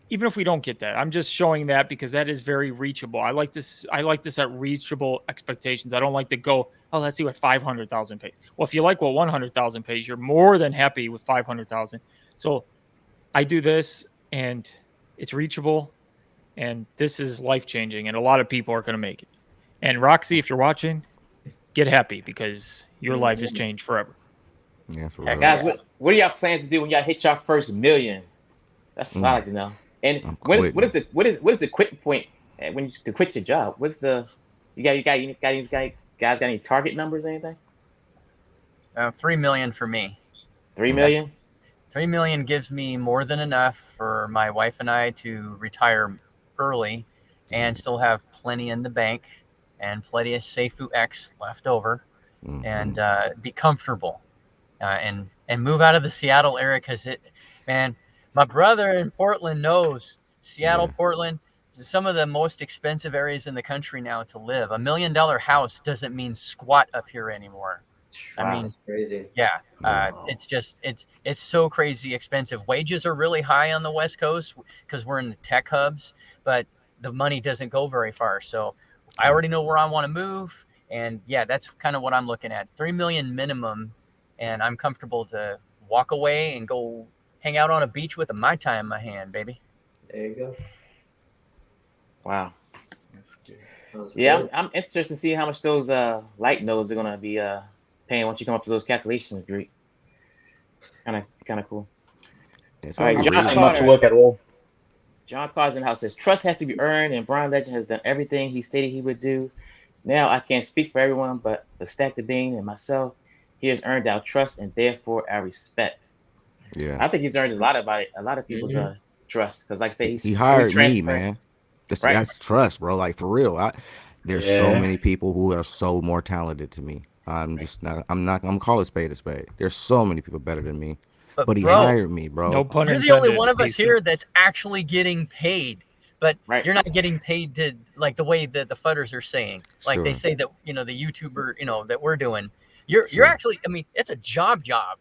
even if we don't get that, I'm just showing that because that is very reachable. I like this at reachable expectations. I don't like to go, oh, let's see what 500,000 pays. Well, if you like what 100,000 pays, you're more than happy with 500,000. So I do this, and it's reachable, and this is life changing, and a lot of people are going to make it. And Roxy, if you're watching, get happy because your life has changed forever. Yeah, for Yeah, real. Guys, what are y'all plans to do when y'all hit y'all first million? That's what I like to know. And I'm what quitting. is the quitting point when to quit your job? What's the you guys got any target numbers or anything? 3 million for me. 3 million? 3 million gives me more than enough for my wife and I to retire early and still have plenty in the bank and plenty of Seifu X left over Mhm. and be comfortable and move out of the Seattle area because my brother in Portland knows Seattle, Yeah. Portland, some of the most expensive areas in the country now to live. $1 million house doesn't mean squat up here anymore. I Wow. mean, That's crazy. yeah, Wow. it's just it's so crazy expensive. Wages are really high on the West Coast because we're in the tech hubs, but the money doesn't go very far. So I already know where I want to move, and yeah, that's kind of what I'm looking at. 3 million minimum, and I'm comfortable to walk away and go hang out on a beach with a Mai Tai in my hand, baby. There you go. Wow. Sounds Yeah, good. I'm interested to see how much those light nodes are gonna be paying once you come up to those calculations, Greek. Kind of cool. It's All right, all John reasonable. Not much work at all. John Carson House says trust has to be earned, and Brian Legend has done everything he stated he would do. Now I can't speak for everyone, but the Stack the Bean and myself, he has earned our trust and therefore our respect. Yeah. I think he's earned a lot of people's trust because, like I say, he's He really hired me, transparent. man. Right. That's trust, bro. Like for real. There's so Yeah. many people who are so more talented to me. I'm gonna call a spade a spade. There's so many people better than me. But he bro, hired me, bro. No pun you're intended. the only one of us Mason. here that's actually getting paid, but Right. you're not getting paid to like the way that the fudders are saying. Like they Sure. say that the YouTuber that we're doing. You're Sure. actually. I mean, it's a job,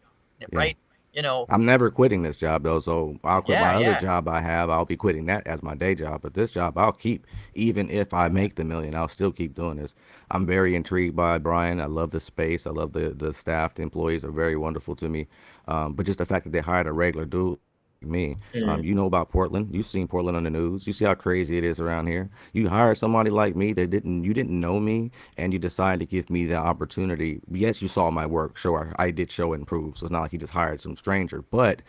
right? I'm never quitting this job though, so I'll quit my other Yeah. job I have. I'll be quitting that as my day job, but this job I'll keep. Even if I make the million, I'll still keep doing this. I'm very intrigued by Brian. I love the space. I love the staff. The employees are very wonderful to me. But just the fact that they hired a regular dude, me. You know about Portland. You've seen Portland on the news. You see how crazy it is around here. You hired somebody like me that you didn't know me, and you decided to give me the opportunity. Yes, you saw my work. Sure, I did show and prove. So it's not like you just hired some stranger. But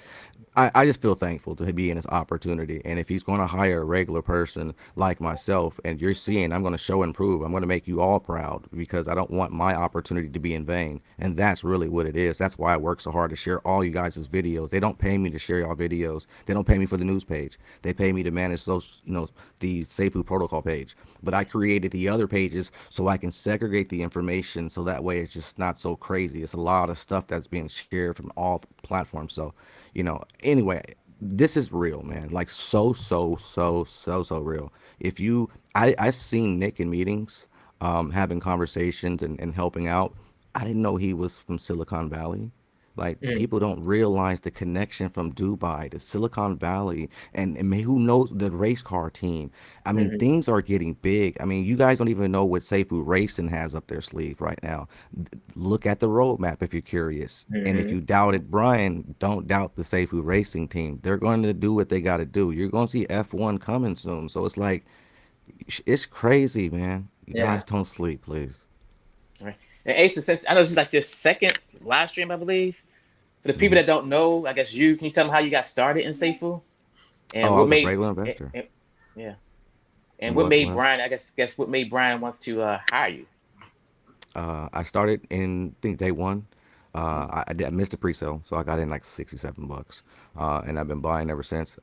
I just feel thankful to be in this opportunity. And if he's going to hire a regular person like myself, and you're seeing, I'm going to show and prove, I'm going to make you all proud because I don't want my opportunity to be in vain. And that's really what it is. That's why I work so hard to share all you guys' videos. They don't pay me to share y'all videos. They don't pay me for the news page. They pay me to manage those, the Safe Food Protocol page. But I created the other pages so I can segregate the information so that way it's just not so crazy. It's a lot of stuff that's being shared from all platforms. So, anyway, this is real, man. Like so real. I've seen Nick in meetings, having conversations and helping out. I didn't know he was from Silicon Valley. Like people don't realize the connection from Dubai to Silicon Valley, and who knows the race car team. I mean, things are getting big. I mean, you guys don't even know what Safe Food Racing has up their sleeve right now. Look at the roadmap if you're curious. And if you doubted Brian, don't doubt the Safe Food Racing team. They're going to do what they got to do. You're going to see F1 coming soon. So it's like, it's crazy, man. You guys don't sleep, please. All right. And Ace, since I know this is like your second live stream, I believe. For the people that don't know, I guess can you tell them how you got started in Safe Food? And I was a regular investor. And what made Brian, guess what made Brian want to hire you? I started in, I think, day one. I missed the pre-sale, so I got in like $67, and I've been buying ever since.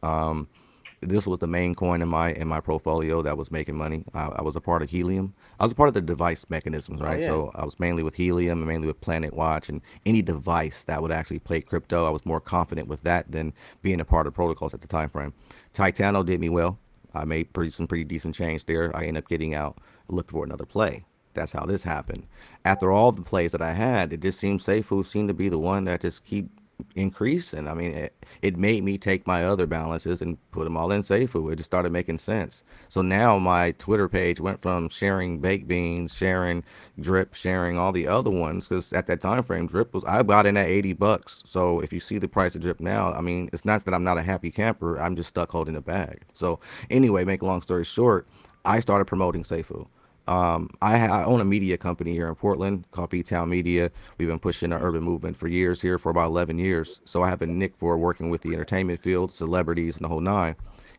This was the main coin in my portfolio that was making money. I was a part of Helium. I was a part of the device mechanisms, right? So I was mainly with Helium and mainly with Planet Watch, and any device that would actually play crypto. I was more confident with that than being a part of protocols at the time frame. Titano did me well. I made some pretty decent change there. I ended up getting out, looked for another play. That's how this happened. After all the plays that I had, it just seemed Safe Food seemed to be the one that just keep increasing. I mean, it made me take my other balances and put them all in Safe Food. It just started making sense. So now my Twitter page went from sharing baked beans, sharing drip, sharing all the other ones, because at that time frame, drip I bought in at $80. So if you see the price of drip now, I mean, it's not that I'm not a happy camper. I'm just stuck holding a bag. So anyway, make a long story short, I started promoting Safe Food. I own a media company here in Portland called B-Town Media. We've been pushing the urban movement for years here, for about 11 years. So I have a nick for working with the entertainment field, celebrities, and the whole nine.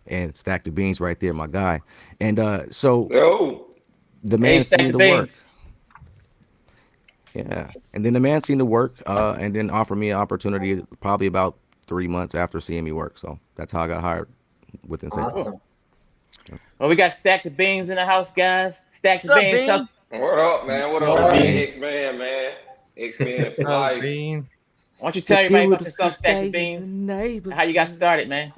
And Stack the Beans right there, my guy. And so the man seen the work. Yeah. And then the man seen the work and then offered me an opportunity probably about 3 months after seeing me work. So that's how I got hired within Safe Food. Well, we got Stack the Beans in the house, guys. Stack the Beans. What up, man? What up, man? X-Man, man. X-Man for life. Why don't you tell everybody about yourself, Stack the Beans, and how you got started, man?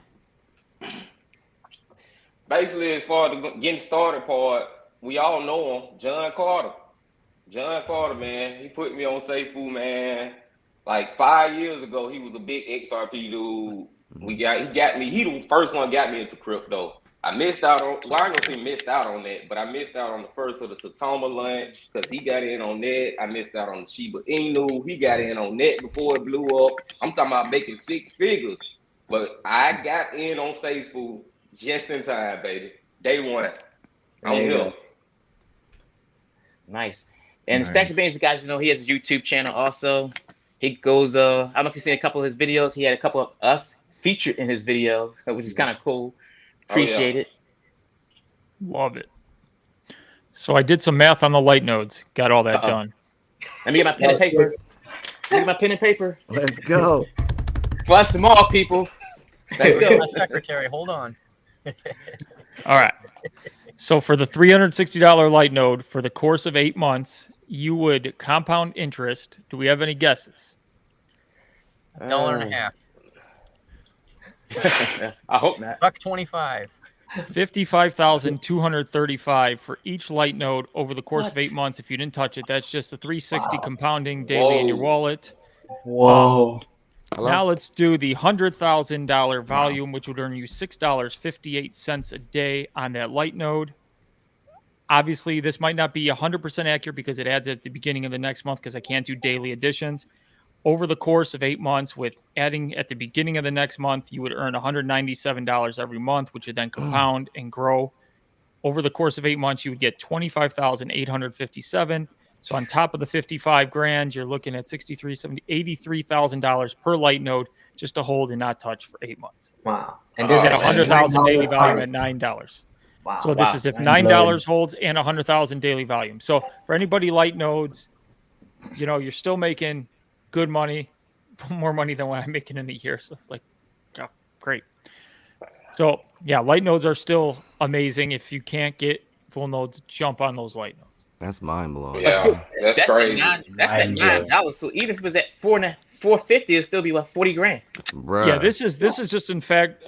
Basically, as far as the getting started part, we all know him, John Carter. John Carter, man, he put me on Safe Food, man. Like 5 years ago, he was a big XRP dude. He got me. He the first one got me into crypto. I missed out on, well, I ain't gonna say missed out on that, but I missed out on the first of the Satoma lunch because he got in on that. I missed out on the Shiba Inu. He got in on that before it blew up. I'm talking about making 6 figures. But I got in on Safe Food just in time, baby. Day one. I'm here. Nice. And Stack the Beans, guys, he has a YouTube channel also. He goes, I don't know if you've seen a couple of his videos. He had a couple of us featured in his video, which is kind of cool. Appreciate it. Love it. So I did some math on the light nodes. Got all that done. Let me get my pen and paper. Let's go. For us small people. Let's go. My secretary, hold on. All right. So for the $360 light node for the course of 8 months, you would compound interest. Do we have any guesses? $1.50. I hope not. $1.25. $55,235 for each light node over the course of 8 months. If you didn't touch it, that's just the 360 compounding daily in your wallet. Whoa. Now let's do the $100,000 volume, which would earn you $6.58 a day on that light node. Obviously, this might not be 100% accurate because it adds at the beginning of the next month because I can't do daily additions. over the course of 8 months, with adding at the beginning of the next month, you would earn $197 every month, which would then compound and grow. Over the course of 8 months, you would get 25,857. So on top of the 55 grand, you're looking at $83,000 per light node just to hold and not touch for 8 months. Wow. And this at is 100,000 daily volume price. at $9. Wow. So this is if $9 holds and 100,000 daily volume. So for anybody light nodes, you know, you're still making good money, more money than what I'm making in a year. So like, oh, great. So yeah, light nodes are still amazing. If you can't get full nodes, jump on those light nodes. That's mind blowing. Yeah, that's crazy. That's at $9. So even if it was at $450, it'd still be like 40 grand. Bruh. Yeah, this is just in fact.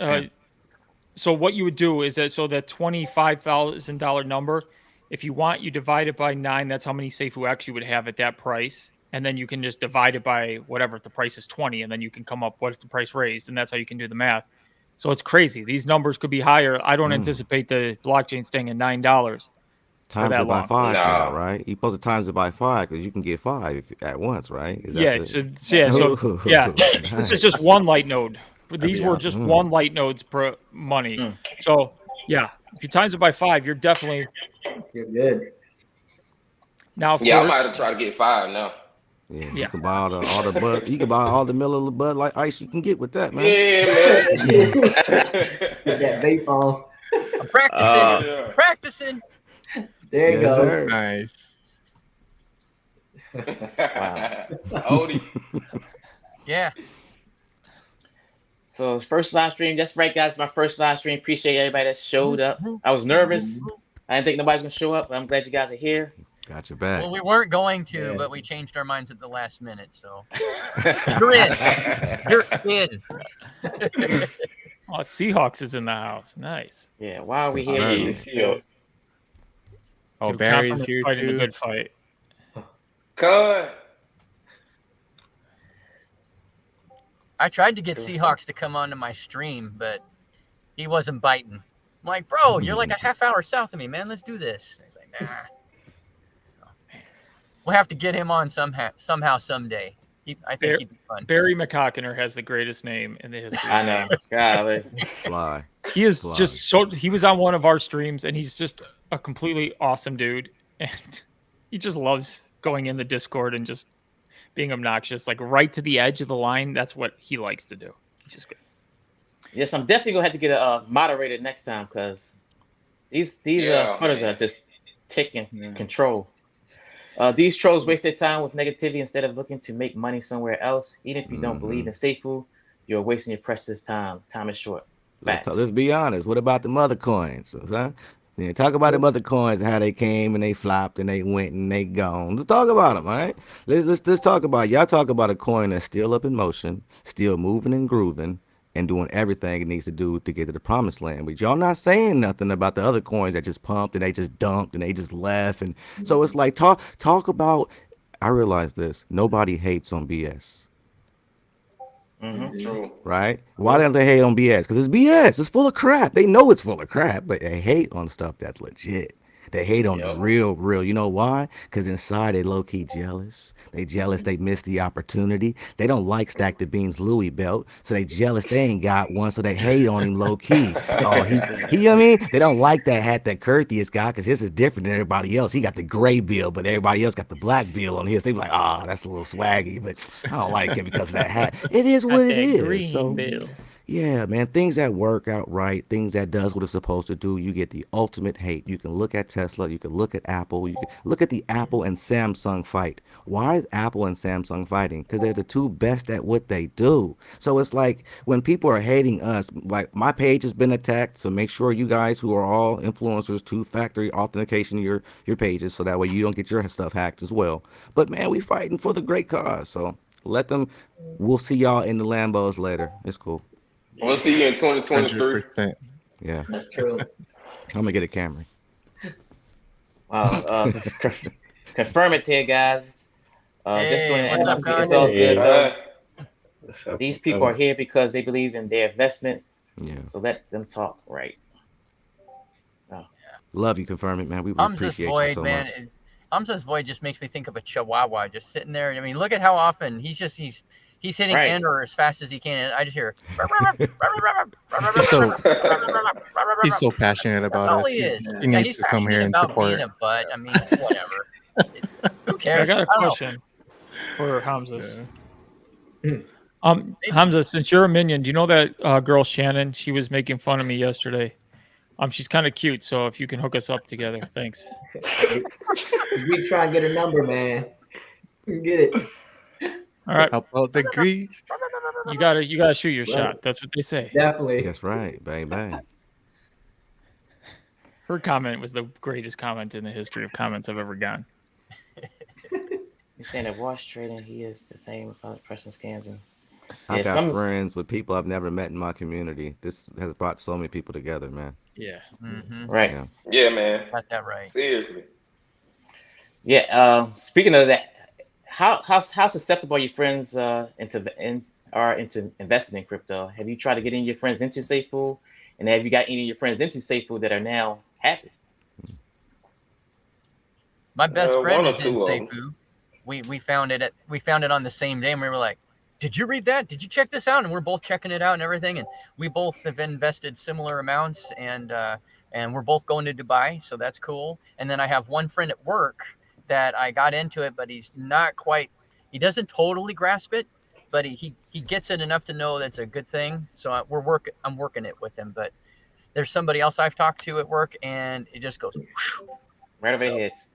So what you would do is that that $25,000 number, if you want, you divide it by 9. That's how many Seifu X you would have at that price, and then you can just divide it by whatever. If the price is 20, and then you can come up what if the price raised, and that's how you can do the math. So it's crazy. These numbers could be higher. I don't anticipate the blockchain staying at $9. Times it by 5 now, right? You're supposed to times it by 5 because you can get 5 at once, right? This is just one light node. These were just one light nodes per money. So yeah, if you times it by 5, you're good. Now, of course, I might have tried to get 5 now. Yeah, you can buy all the Bud. You can buy all the Miller Bud Light Ice you can get with that, man. Yeah, man. Get that vape on. I'm practicing. Practicing. There you go. Sir. Nice. Wow. Odie. Yeah. So first live stream, that's right, guys. My first live stream. Appreciate everybody that showed up. I was nervous. I didn't think nobody's gonna show up, but I'm glad you guys are here. Got your back. Well, we weren't going to, but we changed our minds at the last minute. So you're in. You're in. Oh, Seahawks is in the house. Nice. Yeah. Why are we here? Oh, Dude, Barry's Confidence here fighting too. a good fight. Con. I tried to get Seahawks to come onto my stream, but he wasn't biting. I'm like, bro, you're like a half hour south of me, man. Let's do this. He's like, nah. We'll have to get him on somehow, someday. I think he'd be fun. Barry McCockiner has the greatest name in the history. I know. Golly. Fly. He is just so. He was on one of our streams, and he's just a completely awesome dude, and he just loves going in the Discord and just being obnoxious, like right to the edge of the line. That's what he likes to do. He's just good. Yes, I'm definitely gonna have to get a moderator next time because these footers are just taking control. These trolls waste their time with negativity instead of looking to make money somewhere else. Even if you don't believe in Seifu, you're wasting your precious time. Time is short. Let's be honest. What about the mother coins? Huh? Yeah, talk about the mother coins, how they came and they flopped and they went and they gone. Let's talk about them, all right? Let's talk about it. Y'all talk about a coin that's still up in motion, still moving and grooving, and doing everything it needs to do to get to the promised land. But y'all not saying nothing about the other coins that just pumped and they just dumped and they just left. And so it's like talk about. I realize this. Nobody hates on BS. True. Right? Why don't they hate on BS? Because it's BS. It's full of crap. They know it's full of crap, but they hate on stuff that's legit. They hate on the real. You know why? Because inside they low-key jealous. They jealous they missed the opportunity. They don't like Stack the Beans Louis belt, so they jealous they ain't got one, so they hate on him low-key. Oh, he you know what I mean? They don't like that hat that Kurtheous got because his is different than everybody else. He got the gray bill, but everybody else got the black bill on his. They be like, that's a little swaggy, but I don't like him because of that hat. It is what it is. Green So bill. yeah, man, things that work out right, things that does what it's supposed to do, you get the ultimate hate. You can look at Tesla, you can look at Apple, you can look at the Apple and Samsung fight. Why is Apple and Samsung fighting? Because they're the two best at what they do. So it's like when people are hating us, like my page has been attacked, so make sure you guys who are all influencers, two-factor authentication your pages so that way you don't get your stuff hacked as well. But man, we fighting for the great cause, so let them, we'll see y'all in the Lambos later. It's cool. We'll see you in 2023. 100%. Yeah. That's true. I'm gonna get a Camry. Wow. Confirm it's here, guys. Just doing what's up, it's guys? all good. Hey. These people are here because they believe in their investment. Yeah. So let them talk right. Love you, Confirm It, man. We I'm just appreciate you void, so man. much. Hamza's voice just makes me think of a chihuahua just sitting there. I mean, look at how often he's hitting Right. enter as fast as he can, and I just hear. He's so passionate That's about all us. he is. He Yeah, needs he's to come here passionate and about support. being a butt. I mean, whatever. Who I cares? got a don't know. question for Hamza's. Yeah. Hamza, since you're a minion, do you know that girl Shannon? She was making fun of me yesterday. She's kind of cute, so if you can hook us up together, thanks. We try and get a number, man. Get it. All right, How about the greed? you gotta shoot your Right. shot. That's what they say. Definitely. That's right. Bang bang. Her comment was the greatest comment in the history of comments I've ever gotten. You're saying that wash trading, he is the same without pressing scans and I Yeah, got some- friends with people I've never met in my community. This has brought so many people together, man. Yeah. Mm-hmm. right. Yeah. Yeah, man. Got that right. Seriously. Yeah. Speaking of that, how susceptible are your friends into investing in crypto? Have you tried to get any of your friends into SafeFool, and have you got any of your friends into SafeFool that are now happy? My best friend one or is in two of 'em. Seifu. We found it on the same day, and we were like, "Did you read that? Did you check this out?" And we're both checking it out and everything. And we both have invested similar amounts, and we're both going to Dubai, so that's cool. And then I have one friend at work that I got into it, but he's not quite. He doesn't totally grasp it, but he gets it enough to know that's a good thing. So I'm working it with him. But there's somebody else I've talked to at work, and it just goes whoosh. Right over your heads.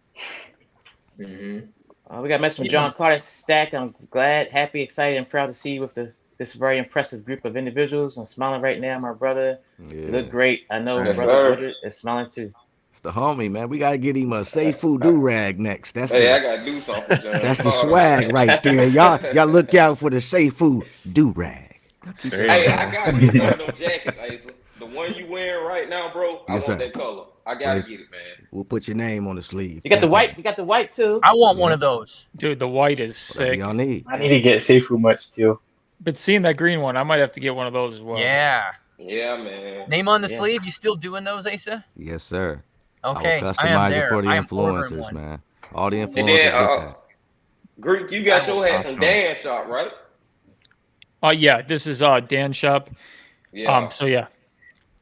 Mm-hmm. We got a message from John Carter Stack. I'm glad, happy, excited, and proud to see you with this very impressive group of individuals. I'm smiling right now, my brother. You look Yeah. great. I know Yes, brother sir. Woodard is smiling too. It's the homie, man. We gotta get him a SafeFool do-rag next. That's Hey, I the gotta do something for John that's the Carter, swag man. right there. Y'all look out for the SafeFool do-rag. Hey, I gotta get one of them jackets, Asa. The one you wearing right now, bro. I Yes, want sir. that color. I gotta Yes. get it, man. We'll put your name on the sleeve. You got the white. You got the white too. I want one of those. Dude, the white is Whatever sick. y'all need. I need to get Seifu much too. But seeing that green one, I might have to get one of those as well. Yeah. Yeah, man. Name on the Yeah. sleeve. You still doing those, Asa? Yes, sir. Okay. I will I am customize it there. for the I am ordering influencers, one. man. All the And influencers then, get that. Greek, you got your hat from Awesome. Dan's shop, right? Yeah, this is Dan shop. Yeah. So yeah.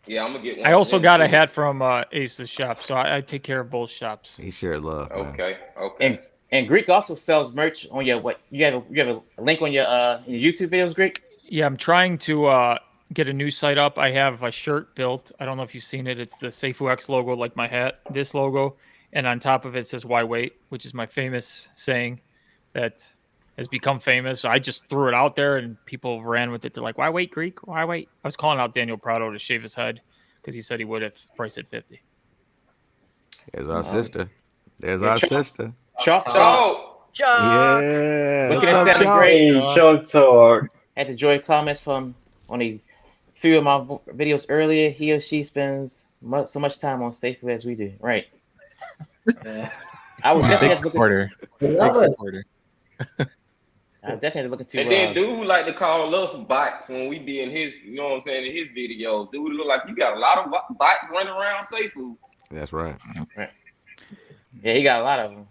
Yeah, I'm gonna get one. I from also them, got a too. hat from Ace's shop, so I take care of both shops. He shared love, man. Okay. And Greek also sells merch on your what? You have a link on your YouTube videos, Greek. Yeah, I'm trying to get a new site up. I have a shirt built. I don't know if you've seen it. It's the SafeFool logo, like my hat, this logo, and on top of it says "Why wait?" which is my famous saying that has become famous. I just threw it out there, and people ran with it. They're like, "Why wait, Greek? Why wait?" I was calling out Daniel Prado to shave his head because he said he would if price at 50. There's our sister. There's Yeah, our Chuck. sister. Chalk. So, Chuck. Yeah. Looking What's at up, Sally Sean? Gray. Hey, Show Talk. Had to enjoy comments from on a few of my videos earlier. He or she spends so much time on SafeFool as we do. Right. Yeah. I would Big definitely have to look. supporter. Big Love us. supporter. I definitely have to look into. and then dude like to call us bots when we be in his, you know what I'm saying, in his videos. Dude look like you got a lot of bots running around SafeFool. That's right. Yeah, he got a lot of them.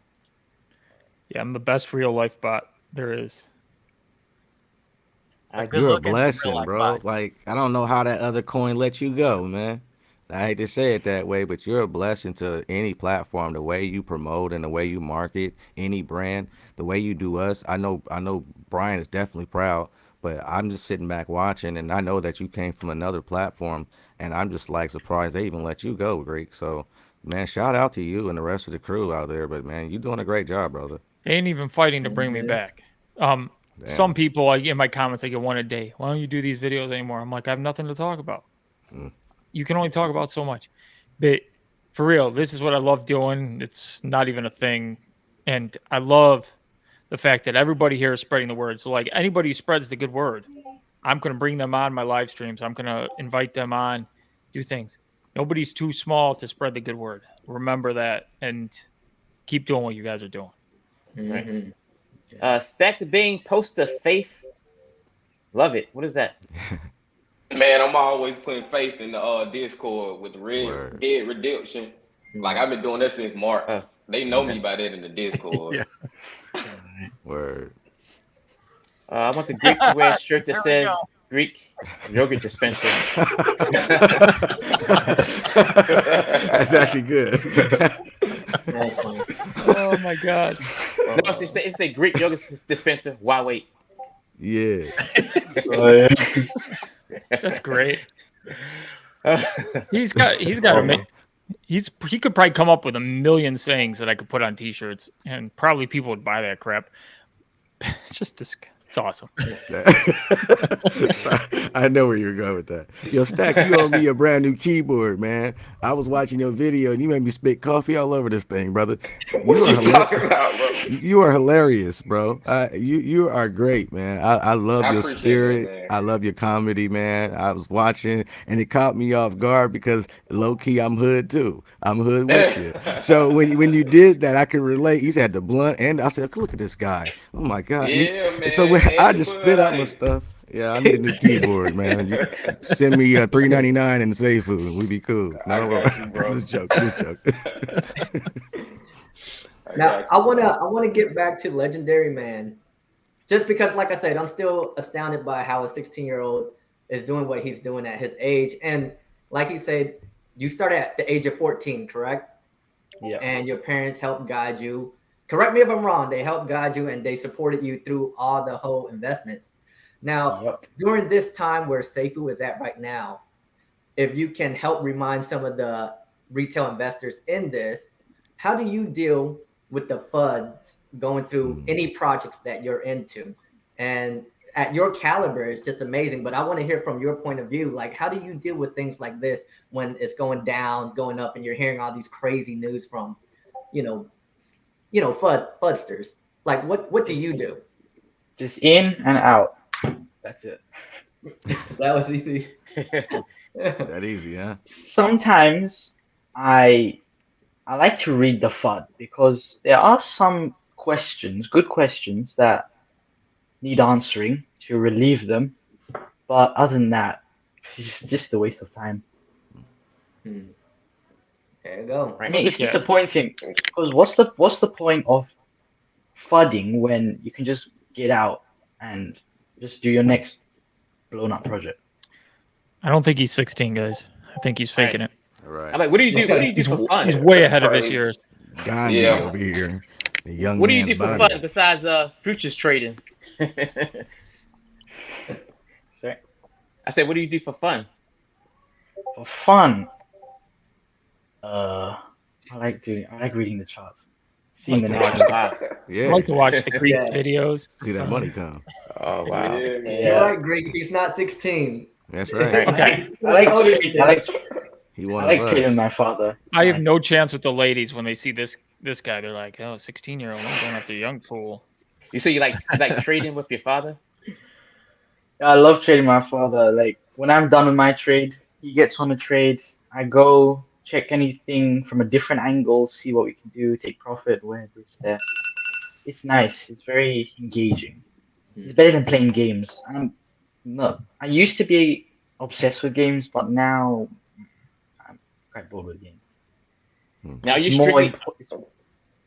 Yeah, I'm the best real life bot there is. Good You're a looking, blessing, real-life bro. bot. Like, I don't know how that other coin let you go, man. I hate to say it that way, but you're a blessing to any platform. The way you promote and the way you market any brand, the way you do us. I know Brian is definitely proud, but I'm just sitting back watching, and I know that you came from another platform, and I'm just like surprised they even let you go, Greek. So, man, shout out to you and the rest of the crew out there. But man, you're doing a great job, brother. They ain't even fighting to bring me back. Damn. Some people, in my comments, I get one a day. Why don't you do these videos anymore? I'm like, I have nothing to talk about. Mm. You can only talk about so much. But for real, this is what I love doing. It's not even a thing. And I love the fact that everybody here is spreading the word. So, like, anybody who spreads the good word, I'm going to bring them on my live streams. I'm going to invite them on, do things. Nobody's too small to spread the good word. Remember that and keep doing what you guys are doing. Mhm. Stack the Bean, post of faith. Love it. What is that? Man, I'm always putting faith in the Discord with the Word. Dead Redemption. Like I've been doing that since March. They know me by that in the Discord. Yeah. Word. I want the Greek to wear a shirt that There we says go. Greek yogurt dispenser. That's actually good. That's funny. Oh my god. No, it's a Greek yogurt dispenser. Why wait? Yeah. That's great. He's got he could probably come up with a million sayings that I could put on t-shirts and probably people would buy that crap. It's just it's awesome. I know where you're going with that. Yo, Stack, you owe me a brand new keyboard, man. I was watching your video and you made me spit coffee all over this thing, brother. What you talking about, bro? You are hilarious, bro. You are great, man. I love I your appreciate spirit. that, man. I love your comedy, man. I was watching and it caught me off guard because low key I'm hood too. I'm hood with you. So when you did that, I could relate. You had the blunt and I said, look at this guy. Oh my God. Yeah, man. So when I And just the spit out my Bud stuff. Yeah, I need a new keyboard, man. You send me $3.99 in safe food. We be cool. I got you, bro. This joke. Now I wanna get back to Legendary Man, just because, like I said, I'm still astounded by how a 16-year-old is doing what he's doing at his age. And like he said, you started at the age of 14, correct? Yeah. And your parents helped guide you. Correct me if I'm wrong. They helped guide you and they supported you through all the whole investment. Now, during this time where Seifu is at right now, if you can help remind some of the retail investors in this, how do you deal with the FUDs going through any projects that you're into? And at your caliber, it's just amazing. But I want to hear from your point of view, like, how do you deal with things like this when it's going down, going up, and you're hearing all these crazy news from, FUDsters? Like, what do you do? Just in and out. That's it. That was easy. That easy, huh? Sometimes I like to read the FUD because there are some good questions that need answering to relieve them. But other than that, it's just a waste of time. There you go. I mean, it's disappointing because what's the point of FUDing when you can just get out and just do your next blown up project? I don't think he's 16, guys. I think he's faking it. All right. I'm like, what do you do? What do you do for fun? He's way ahead of his crazy. years. Gandhi Yeah. over here. The young What do you man's do for body. fun besides futures trading? Sorry? I said, what do you do for fun? For fun, I like reading the charts, seeing the next one. Wow. Yeah. I like to watch the Greek Yeah. videos. See that money come. Oh wow. Yeah, man. You're right, Greek. He's not 16. That's right. Okay. I like He I one like of us. trading my father. It's I have nice. no chance with the ladies when they see this guy. They're like, oh, 16-year-old, I'm going after a young fool. You say you like trading with your father? I love trading my father. Like when I'm done with my trade, he gets on the trade. I go check anything from a different angle, see what we can do, take profit, where this, there. It's nice. It's very engaging. It's better than playing games. I used to be obsessed with games, but now I'm quite bored with games. Now It's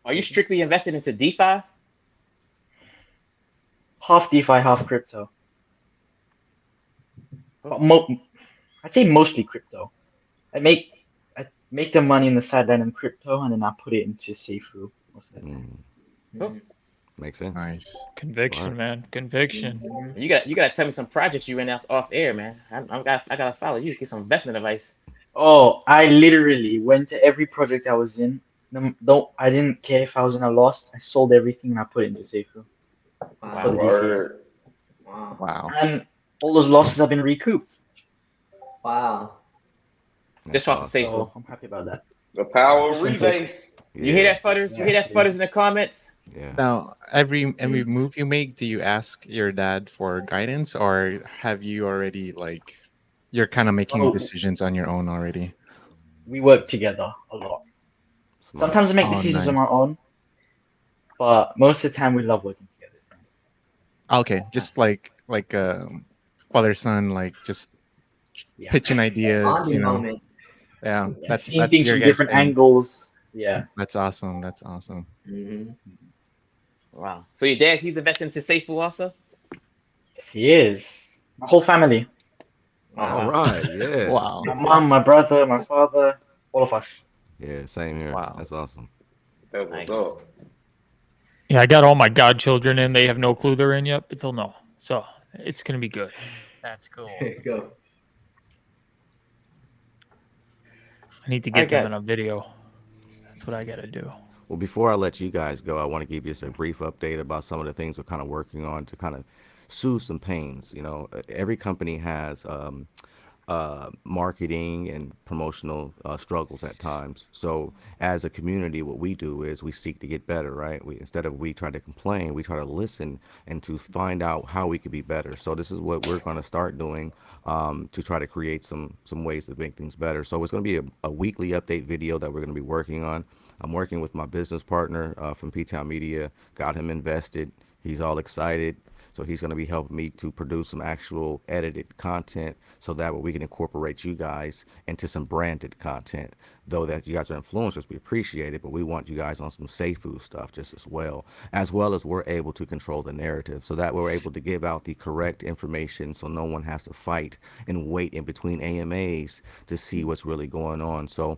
are you strictly invested into DeFi? half DeFi, half crypto. But I'd say mostly crypto. I make the money in the sideline in crypto, and then I put it into Seifu most of the time. Makes sense. Nice. Conviction, Smart. man. Conviction. You got to tell me some projects you ran off air, man. I gotta follow you. Get some investment advice. Oh, I literally went to every project I was in. No, I didn't care if I was in a loss. I sold everything and I put it into Seifu. Wow. For the DCA. Word. Wow. Wow. And all those losses have been recouped. Wow. Just off the safe. So I'm happy about that. The power of Listen, rebase. You hear that, Fudders? You hear that, Fudders, in the comments? Yeah. Now, every move you make, do you ask your dad for guidance, or have you already you're kind of making Oh. decisions on your own already? We work together a lot. Smart. Sometimes I make Oh, decisions on nice. my own, but most of the time we love working together. It's nice. Okay, just like father son, just Yeah. pitching ideas, Bonding moment. Yeah, Yeah, that's seeing things your from guys' different thing. angles. Yeah. That's awesome. That's awesome. Mm-hmm. Wow. So your dad, he's investing into Seifu also? He is. My whole family. All Wow. right. Yeah. Wow. My mom, my brother, my father, all of us. Yeah. Same here. Wow. That's awesome. That's what's Nice. up. Yeah, I got all my godchildren in. They have no clue they're in yet, but they'll know. So it's gonna be good. That's cool. Go. I need to I get them got- in a video. That's what I gotta do. Well, before I let you guys go, I want to give you just a brief update about some of the things we're kind of working on to kind of soothe some pains. You know, every company has marketing and promotional struggles at times. So as a community, what we do is we seek to get better, right? We instead of we try to complain, we try to listen and to find out how we could be better. So this is what we're going to start doing to try to create some ways to make things better. So it's going to be a weekly update video that we're going to be working on. I'm working with my business partner from P-Town Media, got him invested. He's all excited. So he's going to be helping me to produce some actual edited content so that way we can incorporate you guys into some branded content. Though that you guys are influencers, we appreciate it, but we want you guys on some safe food stuff just as well as we're able to control the narrative so that we're able to give out the correct information so no one has to fight and wait in between AMAs to see what's really going on. So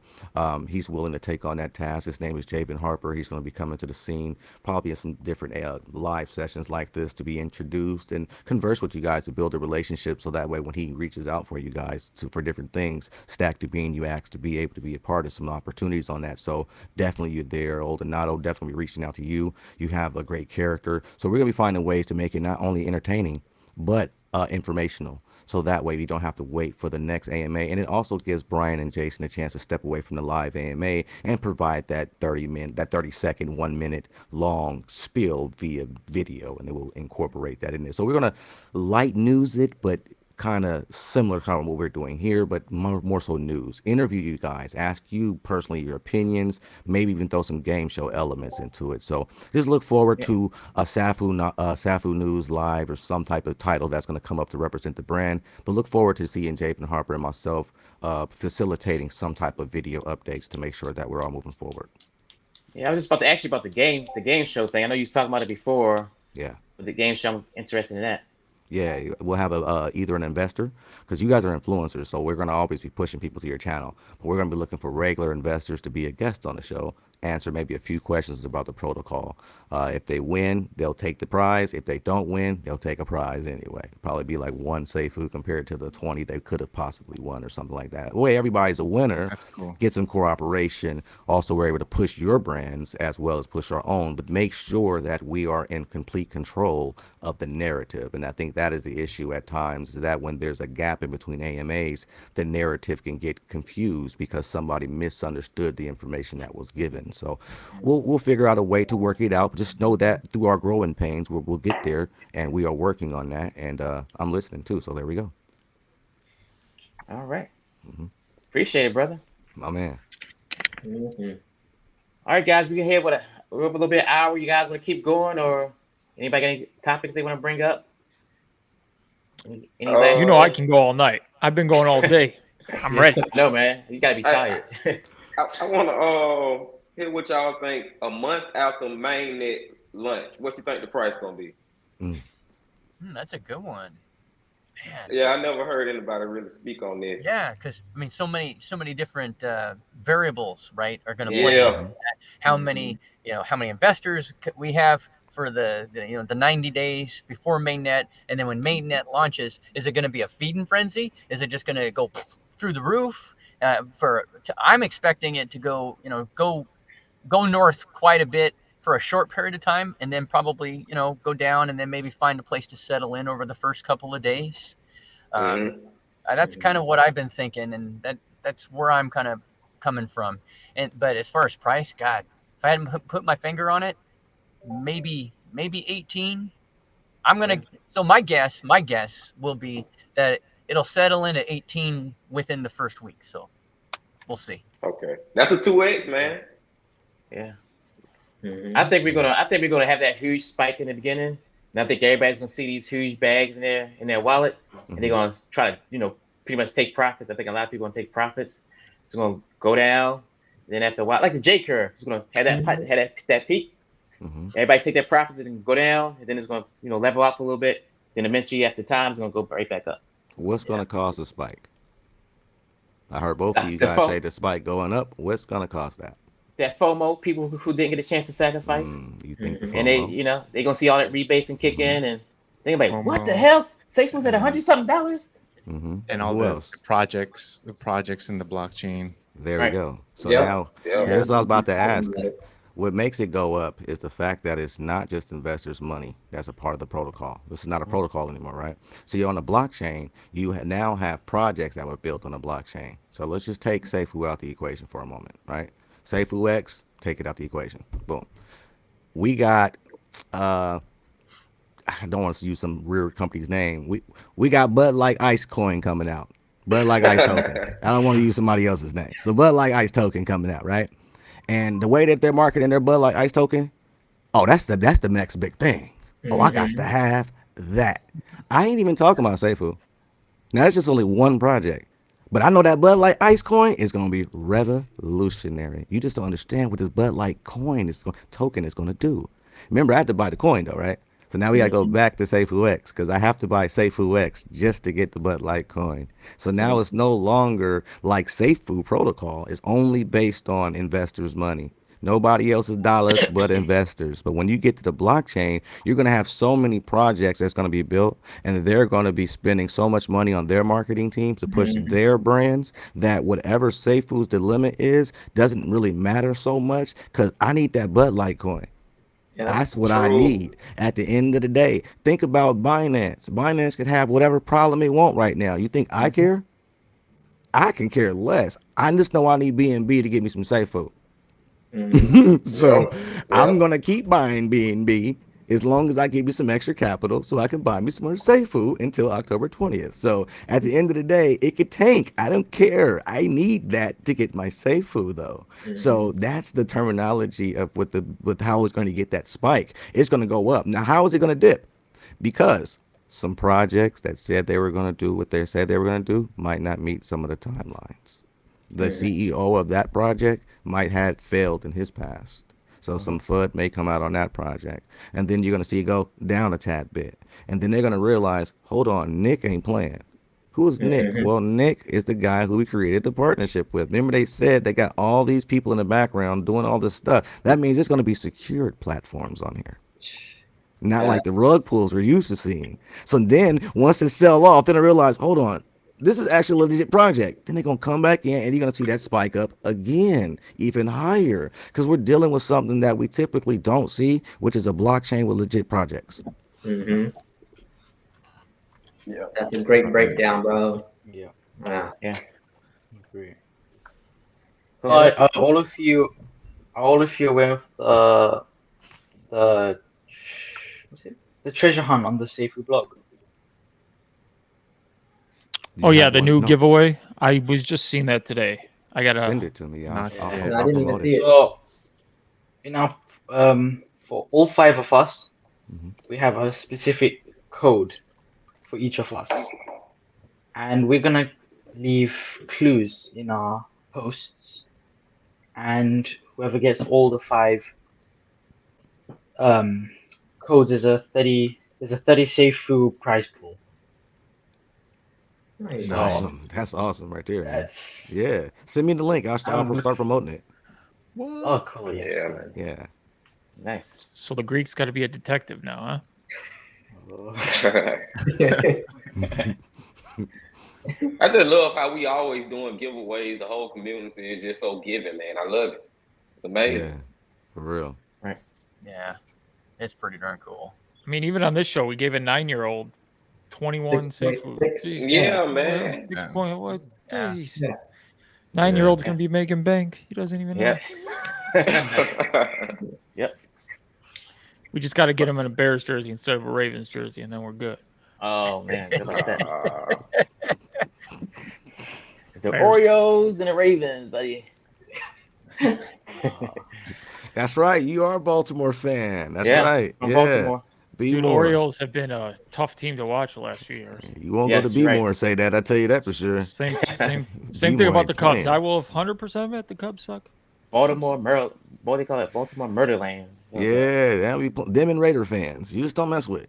he's willing to take on that task. His name is Javen Harper. He's going to be coming to the scene probably in some different live sessions like this to be introduced and converse with you guys to build a relationship so that way when he reaches out for you guys for different things, Stack to Bean, you ask to be able to be a part of some opportunities on that. So definitely you're there. Odinato definitely reaching out to you. You have a great character. So we're going to be finding ways to make it not only entertaining, but informational. So that way we don't have to wait for the next AMA. And it also gives Brian and Jason a chance to step away from the live AMA and provide that 30-second, 1 minute long spiel via video. And it will incorporate that in there. So we're going to light news it, but kind of similar to what we're doing here, but more so news. Interview you guys, ask you personally your opinions, maybe even throw some game show elements into it. So just look forward to a Safu News Live or some type of title that's going to come up to represent the brand. But look forward to seeing Javen Harper and myself facilitating some type of video updates to make sure that we're all moving forward. Yeah, I was just about to ask you about the game show thing. I know you was talking about it before. Yeah. But the game show, I'm interested in that. Yeah, we'll have either an investor, because you guys are influencers, so we're going to always be pushing people to your channel. But we're going to be looking for regular investors to be a guest on the show, answer maybe a few questions about the protocol. If they win, they'll take the prize. If they don't win, they'll take a prize anyway. Probably be like one Seifu compared to the 20 they could have possibly won or something like that. The way everybody's a winner, That's cool. get some cooperation. Also, we're able to push your brands as well as push our own, but make sure that we are in complete control of the narrative. And I think that is the issue at times, is that when there's a gap in between AMAs, the narrative can get confused because somebody misunderstood the information that was given. So we'll figure out a way to work it out. Just know that through our growing pains, we'll get there, and we are working on that. And I'm listening too. So there we go. All right. Mhm. Appreciate it, brother. My man. Mm-hmm. All right, guys, we're here with we're up a little bit hour. You guys want to keep going, or anybody got any topics they want to bring up? Any last? You know I can go all night. I've been going all day. I'm ready. No, man, you gotta be tired. I want to hear what y'all think a month after Mainnet lunch. What you think the price gonna be? That's a good one, man. Yeah, I never heard anybody really speak on this. Yeah, because I mean, so many different variables, right, are going to Yeah. play into that. How many investors we have for the 90 days before mainnet, and then when mainnet launches, is it going to be a feeding frenzy? Is it just going to go through the roof? I'm expecting it to go north quite a bit for a short period of time, and then probably go down, and then maybe find a place to settle in over the first couple of days. That's kind of what I've been thinking, and that's where I'm kind of coming from. But as far as price, God, if I hadn't put my finger on it, maybe 18. So my guess will be that it'll settle in at 18 within the first week. So we'll see. Okay, that's a 2x, man. Yeah. Mm-hmm. I think we're gonna have that huge spike in the beginning. And I think everybody's gonna see these huge bags in their wallet, and they're gonna try to pretty much take profits. I think a lot of people gonna take profits. It's gonna go down, Then after a while, like the J curve, it's gonna have that peak. Mm-hmm. Everybody take their profits and go down, and then it's gonna level out for a little bit. Then eventually, after time, it's gonna go right back up. What's going to cause the spike? I heard both of you The guys say the spike going up. What's going to cause that? That FOMO, people who didn't get a chance to sacrifice, You think the FOMO? and they gonna see all that rebasing kick in, and think about what the FOMO. hell? Safe was at $100-something. And all Who the else? projects in the blockchain. There Right. we go. So Yep. now, Yeah. that's what I was about to ask. What makes it go up is the fact that it's not just investors' money that's a part of the protocol. This is not a protocol anymore, right? So you're on the blockchain. You now have projects that were built on the blockchain. So let's just take Seifu out the equation for a moment, right? Seifu X, take it out the equation. Boom. We got, I don't want to use some weird company's name. We got Bud Light Ice coin coming out. Bud Light Ice token. I don't want to use somebody else's name. So Bud Light Ice token coming out, right? And the way that they're marketing their Bud Light Ice token, oh, that's the next big thing. Oh, I got to have that. I ain't even talking about Seifu. Now, that's just only one project. But I know that Bud Light Ice coin is going to be revolutionary. You just don't understand what this Bud Light token is going to do. Remember, I had to buy the coin, though, right? So now we got to go back to Seifu X because I have to buy Seifu X just to get the Bud Light coin. So now it's no longer like Seifu protocol. It's only based on investors' money. Nobody else's dollars but investors. But when you get to the blockchain, you're going to have so many projects that's going to be built, and they're going to be spending so much money on their marketing team to push their brands that whatever Seifu's the limit is doesn't really matter so much because I need that Bud Light coin. Yeah. That's what I need at the end of the day. Think about Binance. Binance could have whatever problem it want right now. You think I care? I can care less. I just know I need BNB to get me some Seifu. So I'm going to keep buying BNB as long as I give you some extra capital so I can buy me some more Seifu until October 20th. So at the end of the day, it could tank. I don't care. I need that to get my Seifu though. So that's the terminology of with how it's going to get that spike. It's going to go up. Now, how is it going to dip? Because some projects that said they were going to do what they said they were going to do might not meet some of the timelines. The CEO of that project might have failed in his past. So some FUD may come out on that project. And then you're going to see it go down a tad bit. And then they're going to realize, hold on, Nick ain't playing. Who is Nick? Well, Nick is the guy who we created the partnership with. Remember they said they got all these people in the background doing all this stuff. That means it's going to be secured platforms on here. Not like the rug pulls we're used to seeing. So then once they sell off, then I realize, hold on, this is actually a legit project. Then they're going to come back in and you're going to see that spike up again, even higher. Because we're dealing with something that we typically don't see, which is a blockchain with legit projects. Yeah, that's a great breakdown, bro. Yeah. Wow. Agree. Are all of you aware of the treasure hunt on the Seifu blog? Oh yeah, the new giveaway. I was just seeing that today. I gotta send it to me. I didn't even see it. So, for all 5 of us, we have a specific code for each of us, and we're gonna leave clues in our posts, and whoever gets all the 5 codes is a 30 Seifu prize pool. Nice. Awesome. That's awesome right there. That's Yeah. Send me the link. I'll start promoting it. What? Oh, cool. Yeah, man. Yeah. Nice. So the Greek's got to be a detective now, I just love how we always doing giveaways. The whole community is just so giving, man. I love it. It's amazing. Yeah. For real. Yeah, it's pretty darn cool. I mean, even on this show, we gave a 9-year-old 21 Seifu. 6.6. Yeah, man. 6 point what? Yeah. Jeez. Yeah. 9-year-old's gonna be making bank. He doesn't even know. Yep. We just got to get him in a Bears jersey instead of a Ravens jersey, and then we're good. Oh man, good like that. It's the Bears. Oreos and the Ravens, buddy. That's right. You are a Baltimore fan. That's Yeah, right. from Yeah. Baltimore. Be Dude, more. Orioles have been a tough team to watch the last few years. You won't Yes, go to Be right. More and say that. I tell you that for sure. Same Be thing more about the Cubs. playing. I will have 100% bet the Cubs suck. Baltimore, Maryland. What they call it? Baltimore Murderland. Yeah, that be them and Raider fans. You just don't mess with.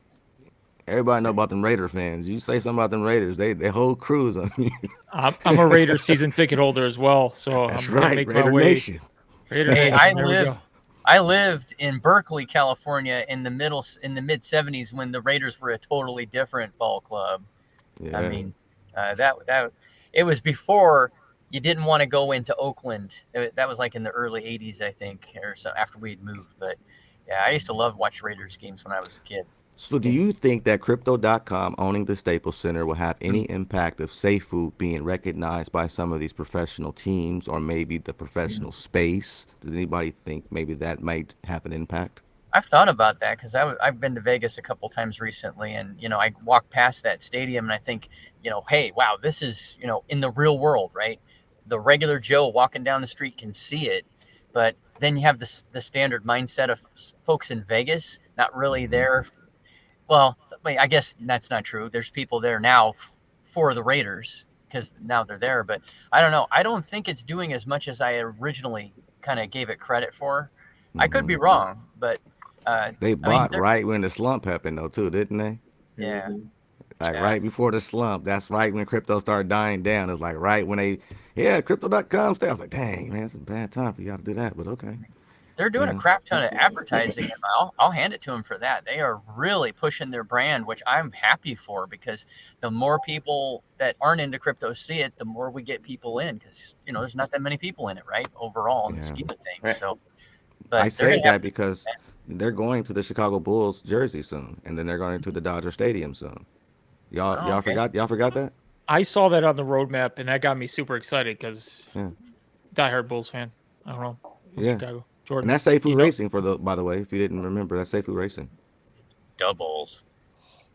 Everybody know about them Raider fans. You say something about them Raiders, they whole crews on you. I'm a Raider season ticket holder as well, so That's I'm gonna right, make my Raider way. Nation. Raider Hey, Nation. There we go. I lived in Berkeley, California, in the mid '70s when the Raiders were a totally different ball club. Yeah. I mean, that it was before you didn't want to go into Oakland. That was like in the early '80s, I think, or so after we'd moved. But yeah, I used to love watch Raiders games when I was a kid. So do you think that Crypto.com owning the Staples Center will have any impact of Seifu being recognized by some of these professional teams or maybe the professional space? Does anybody think maybe that might have an impact? I've thought about that because I've been to Vegas a couple times recently, and I walk past that stadium and I think, hey, wow, this is in the real world, right? The regular Joe walking down the street can see it, but then you have the standard mindset of folks in Vegas not really there. Well, I guess that's not true. There's people there now for the Raiders because now they're there, but I don't know. I don't think it's doing as much as I originally kind of gave it credit for. I could be wrong, but they bought right when the slump happened though too, didn't they? Yeah. Like right before the slump. That's right when crypto started dying down. It's like right when Crypto.com stay. I was like, dang, man, it's a bad time for y'all to do that, but okay. They're doing a crap ton of advertising, and I'll hand it to them for that. They are really pushing their brand, which I'm happy for because the more people that aren't into crypto see it, the more we get people in because, there's not that many people in it, right? Overall in the scheme of things. Right. So, but I say that because they're going to the Chicago Bulls jersey soon, and then they're going to the Dodger Stadium soon. Y'all forgot that? I saw that on the roadmap, and that got me super excited because diehard Bulls fan. I don't know. From Chicago. Jordan. And that's Seifu Racing by the way, if you didn't remember, that's Seifu Racing. Doubles.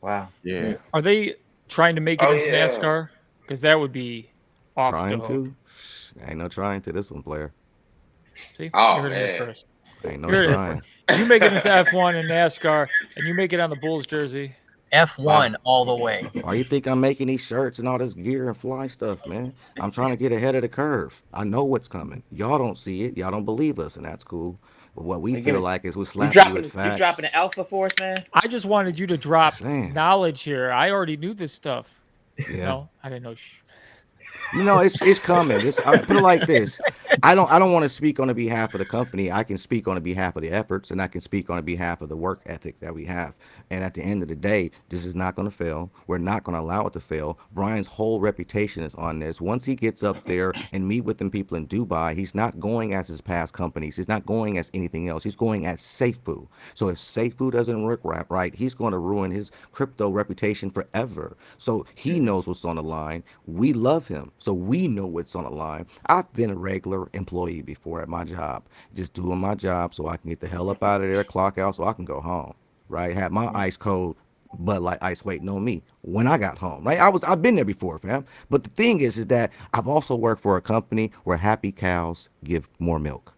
Wow. Yeah. Are they trying to make it into NASCAR? Because that would be off trying the hook. to? Ain't no trying to this one, player. See? Oh, you heard it man. first. Ain't no trying. You make it into F1 and NASCAR, and you make it on the Bulls jersey. F1 all the way. Why you think I'm making these shirts and all this gear and fly stuff, man? I'm trying to get ahead of the curve. I know what's coming. Y'all don't see it. Y'all don't believe us, and that's cool. But what we feel like is we slap you with facts. You dropping the alpha force, man? I just wanted you to drop knowledge here. I already knew this stuff. Yeah. No, I didn't know. It's coming. I put it like this. I don't want to speak on the behalf of the company. I can speak on the behalf of the efforts, and I can speak on the behalf of the work ethic that we have. And at the end of the day, this is not going to fail. We're not going to allow it to fail. Brian's whole reputation is on this. Once he gets up there and meet with them people in Dubai, he's not going as his past companies. He's not going as anything else. He's going as Seifu. So if Seifu doesn't work right, he's going to ruin his crypto reputation forever. So he knows what's on the line. We love him. So we know what's on the line. I've been a regular employee before at my job, just doing my job so I can get the hell up out of there, clock out so I can go home, right? Had my ice cold Bud Light ice waiting on me when I got home, right? I've been there before, fam. But the thing is that I've also worked for a company where happy cows give more milk.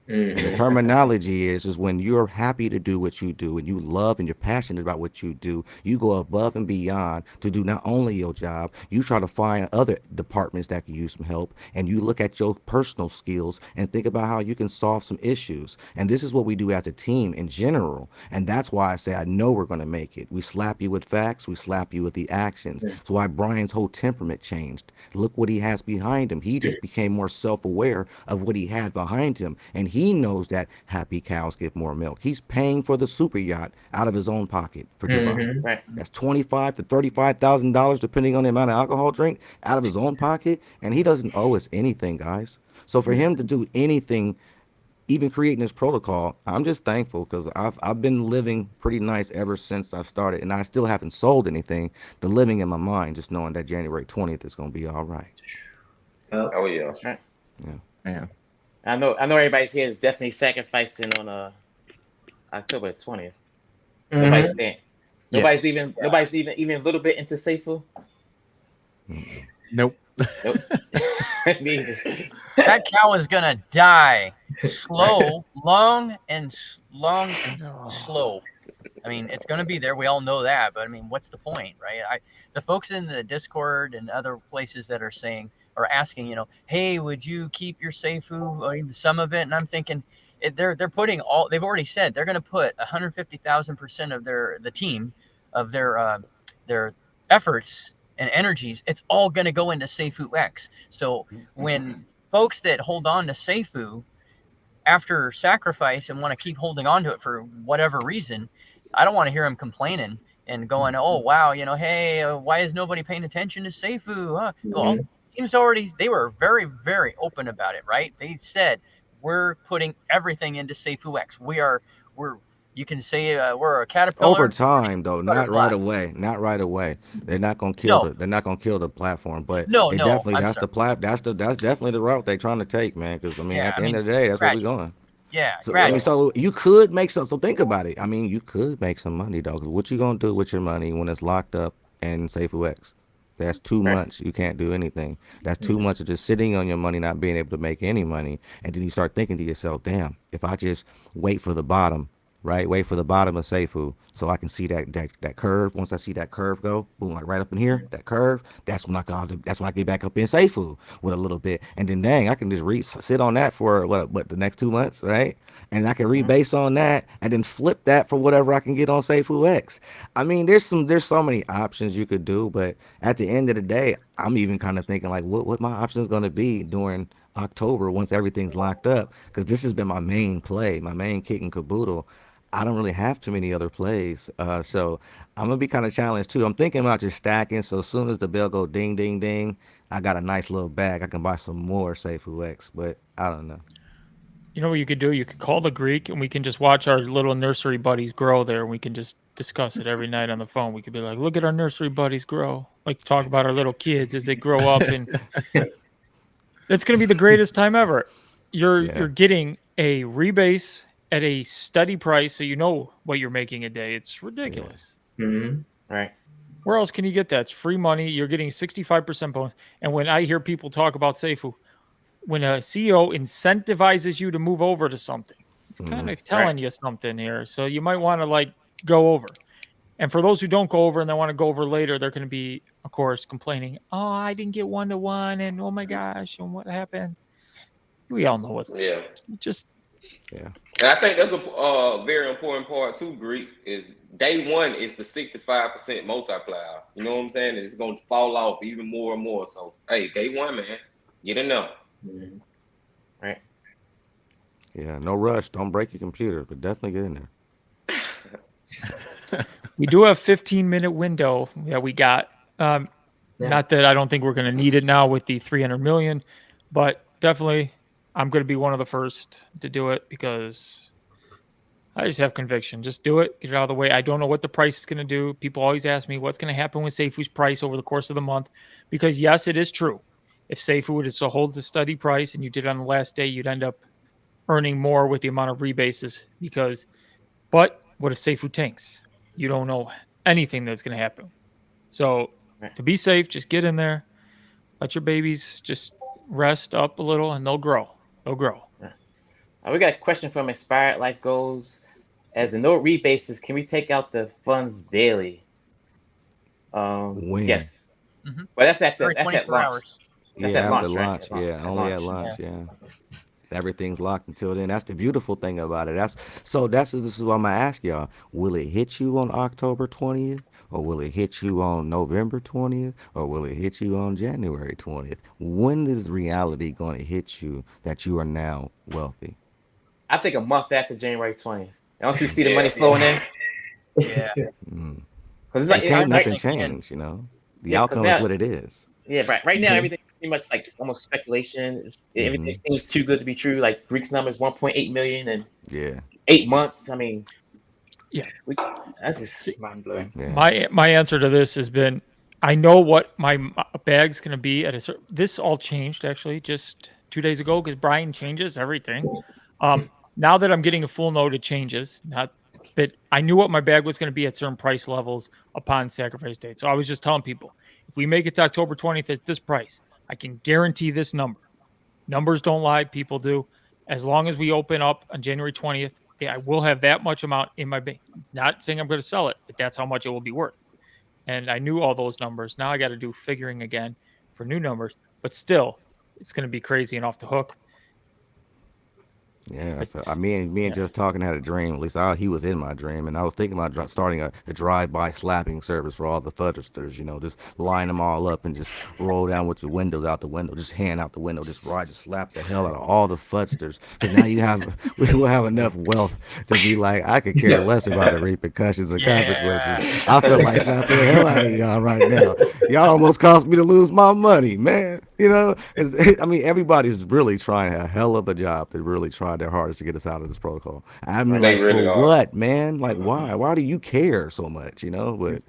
And the terminology is when you're happy to do what you do and you love and you're passionate about what you do, you go above and beyond to do not only your job, you try to find other departments that can use some help, and you look at your personal skills and think about how you can solve some issues. And this is what we do as a team in general. And that's why I say I know we're going to make it. We slap you with facts, we slap you with the actions. So why Brian's whole temperament changed. Look what he has behind him. He just became more self-aware of what he had behind him. And he knows that happy cows give more milk. He's paying for the super yacht out of his own pocket for Dubai. Right. That's $25,000 to $35,000 depending on the amount of alcohol drink out of his own pocket, and he doesn't owe us anything, guys. So for him to do anything, even creating this protocol, I'm just thankful because I've been living pretty nice ever since I've started, and I still haven't sold anything. The living in my mind, just knowing that January 20th is going to be all right. Oh yeah, That's right. Yeah. I know everybody's here is definitely sacrificing on October 20th. Nobody's staying. Nobody's even a little bit into Seifu. Nope. Me either. That cow is gonna die slow, long and slow. I mean, it's going to be there. We all know that, but I mean, what's the point, right? The folks in the Discord and other places that are saying or asking, hey, would you keep your Seifu or even some of it? And I'm thinking, they're putting all. They've already said they're going to put 150,000% of the team of their efforts and energies. It's all going to go into Seifu X. So when folks that hold on to Seifu after sacrifice and want to keep holding on to it for whatever reason, I don't want to hear them complaining and going, oh, wow, hey, why is nobody paying attention to Seifu? Well, teams they were very, very open about it, right? They said, we're putting everything into Seifu X. You can say we're a caterpillar. Over time, though, not right away. Not right away. They're not gonna kill They're not gonna kill the platform, but definitely that's definitely the route they're trying to take, man. Because at the end of the day, that's where we're going. Yeah. So so you could make some. So think about it. You could make some money, though. 'Cause what you gonna do with your money when it's locked up in Seifu X? That's 2 months. You can't do anything. That's 2 months of just sitting on your money, not being able to make any money. And then you start thinking to yourself, damn, if I just wait for the bottom, right? Wait for the bottom of Seifu so I can see that curve. Once I see that curve go, boom, like right up in here, that curve, that's when I get back up in Seifu with a little bit. And then dang, I can just sit on that for what the next 2 months, right? And I can rebase on that and then flip that for whatever I can get on Seifu X. There's so many options you could do, but at the end of the day, I'm even kind of thinking like what my options going to be during October once everything's locked up, because this has been my main play, my main kick and caboodle. I don't really have too many other plays, so I'm gonna be kind of challenged too. I'm thinking about just stacking, so as soon as the bell go ding ding ding, I got a nice little bag. I can buy some more Seifu X, but I don't know. You know what you could do? You could call the Greek, and we can just watch our little nursery buddies grow there. And we can just discuss it every night on the phone. We could be like, "Look at our nursery buddies grow." Like talk about our little kids as they grow up, and it's going to be the greatest time ever. You're getting a rebase at a steady price, so you know what you're making a day. It's ridiculous. Right. Where else can you get that? It's free money. You're getting 65% bonus. And when I hear people talk about Seifu, when a CEO incentivizes you to move over to something, it's kind of telling you something here. So you might want to go over. And for those who don't go over and they want to go over later, they're going to be, of course, complaining, oh, I didn't get 1-to-1 and oh my gosh, and what happened? We all know what. Yeah. And I think that's a very important part too, Greek, is day one is the 65% multiplier. You know what I'm saying? It's going to fall off even more and more. So, hey, day one, man, get in there. Right. Yeah, no rush. Don't break your computer, but definitely get in there. We do have 15-minute window that we got. Not that I don't think we're going to need it now with the 300 million, but definitely I'm going to be one of the first to do it because I just have conviction. Just do it. Get it out of the way. I don't know what the price is going to do. People always ask me what's going to happen with Seifu's price over the course of the month, because yes, it is true. If Seifu were to hold the steady price and you did it on the last day, you'd end up earning more with the amount of rebases but what if Seifu tanks? You don't know anything that's going to happen. So to be safe, just get in there. Let your babies just rest up a little and they'll grow. They'll grow. We got a question from Inspired Life Goals. As the no rebases, can we take out the funds daily? When? Yes. Well, that's at launch. Hours. That's at launch, launch. Right? Yeah, only at launch. Yeah. Everything's locked until then. That's the beautiful thing about it. This is what I'm gonna ask y'all. Will it hit you on October 20th? Or will it hit you on November 20th? Or will it hit you on January 20th? When is reality going to hit you that you are now wealthy? I think a month after January 20th. Once you see the money flowing in. Yeah. Because it's like nothing change, you know. The outcome is what it is. Yeah, right now everything is pretty much like almost speculation. Everything seems too good to be true. Like Greek's numbers 1.8 million in 8 months. I mean, that's just mind blowing. Yeah. My answer to this has been, I know what my bag's going to be at this all changed actually just 2 days ago because Brian changes everything. Now that I'm getting a full note, it changes. But I knew what my bag was going to be at certain price levels upon sacrifice date. So I was just telling people, if we make it to October 20th at this price, I can guarantee this number. Numbers don't lie, people do. As long as we open up on January 20th I will have that much amount in my bank. Not saying I'm going to sell it, but that's how much it will be worth. And I knew all those numbers. Now I got to do figuring again for new numbers, but still, it's going to be crazy and off the hook. Yeah, so me and just talking had a dream. At least he was in my dream, and I was thinking about starting a drive-by slapping service for all the fudgesters. Just line them all up and just roll down with the windows out the window, just hand out the window, just slap the hell out of all the fudgesters. Because now we will have enough wealth to be like, I could care less about the repercussions and consequences. I feel like slapping the hell out of y'all right now. Y'all almost caused me to lose my money, man. Everybody's really trying a hell of a job to really try their hardest to get us out of this protocol. I mean, They like, really for are. what, man? Like, why? Why do you care so much? But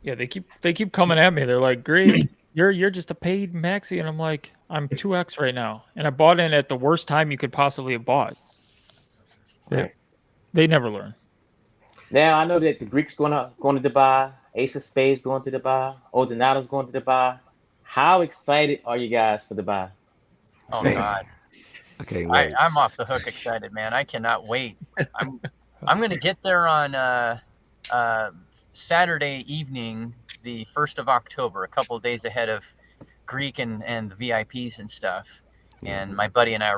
yeah, they keep coming at me. They're like, Greg, you're just a paid maxi, and I'm like, I'm 2x right now, and I bought in at the worst time you could possibly have bought. They never learn. Now I know that the Greek's going to Dubai, Ace of Spades going to Dubai, Odinato's going to Dubai. How excited are you guys for Dubai? Oh Man. God. Okay, wait. I'm off the hook excited, man. I cannot wait. I'm going to get there on Saturday evening, the 1st of October, a couple of days ahead of Greek and the VIPs and stuff. And my buddy and I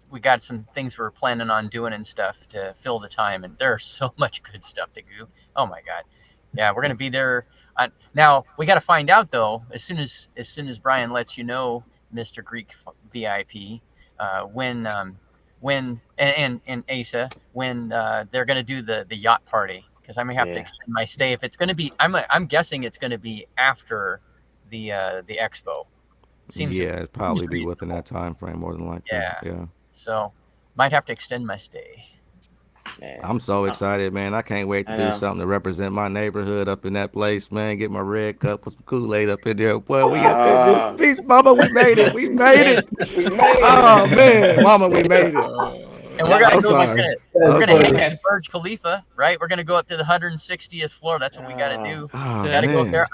we got some things we're planning on doing and stuff to fill the time. And there's so much good stuff to do. Oh my God. Yeah, we're going to be there. Now we got to find out though, as soon as Brian lets you know, Mr. Greek VIP, when Asa, when they're going to do the yacht party, because I may have to extend my stay. If it's going to be, I'm guessing it's going to be after the expo. It'd probably be within that time frame more than likely. Yeah. So might have to extend my stay. Man. I'm so excited, man. I can't wait to do something to represent my neighborhood up in that place, man. Get my red cup, put some Kool-Aid up in there. Boy, we up in this piece, mama. We made it. We made it. Oh, man. Mama, we made it. And we're gonna hang at Burj Khalifa, right? We're gonna go up to the 160th floor. That's what we gotta do. Oh, We gotta go man. there.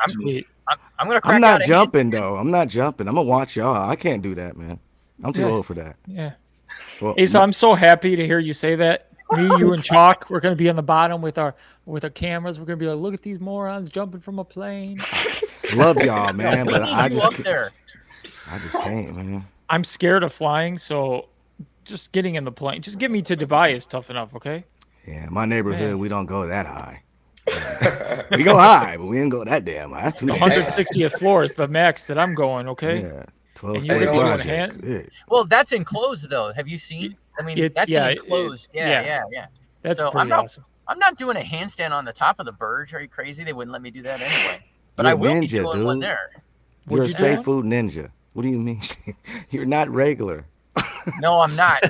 I'm gonna crack I'm not out jumping, though. I'm not jumping. I'm going to watch y'all. I can't do that, man. I'm too old for that. Yeah. Well, Asa, I'm so happy to hear you say that. Me, you, and Chalk, we're going to be on the bottom with our cameras. We're going to be like, look at these morons jumping from a plane. Love y'all, man, but I just can't, man. I'm scared of flying, so just getting in the plane, just get me to Dubai is tough enough, okay? Yeah, my neighborhood, we don't go that high. We go high, but we didn't go that damn high. That's too The damn high. 160th floor is the max that I'm going, okay? Yeah, 12 And you're story gonna be doing projects. hand- Yeah. Well, that's enclosed though. Have you seen? I mean, that's enclosed. Yeah. That's So pretty awesome. I'm not doing a handstand on the top of the Burj. Are you crazy? They wouldn't let me do that anyway. But I will be doing one there. You're a Would you do safe one? food ninja. What do you mean? You're not regular. No, I'm not.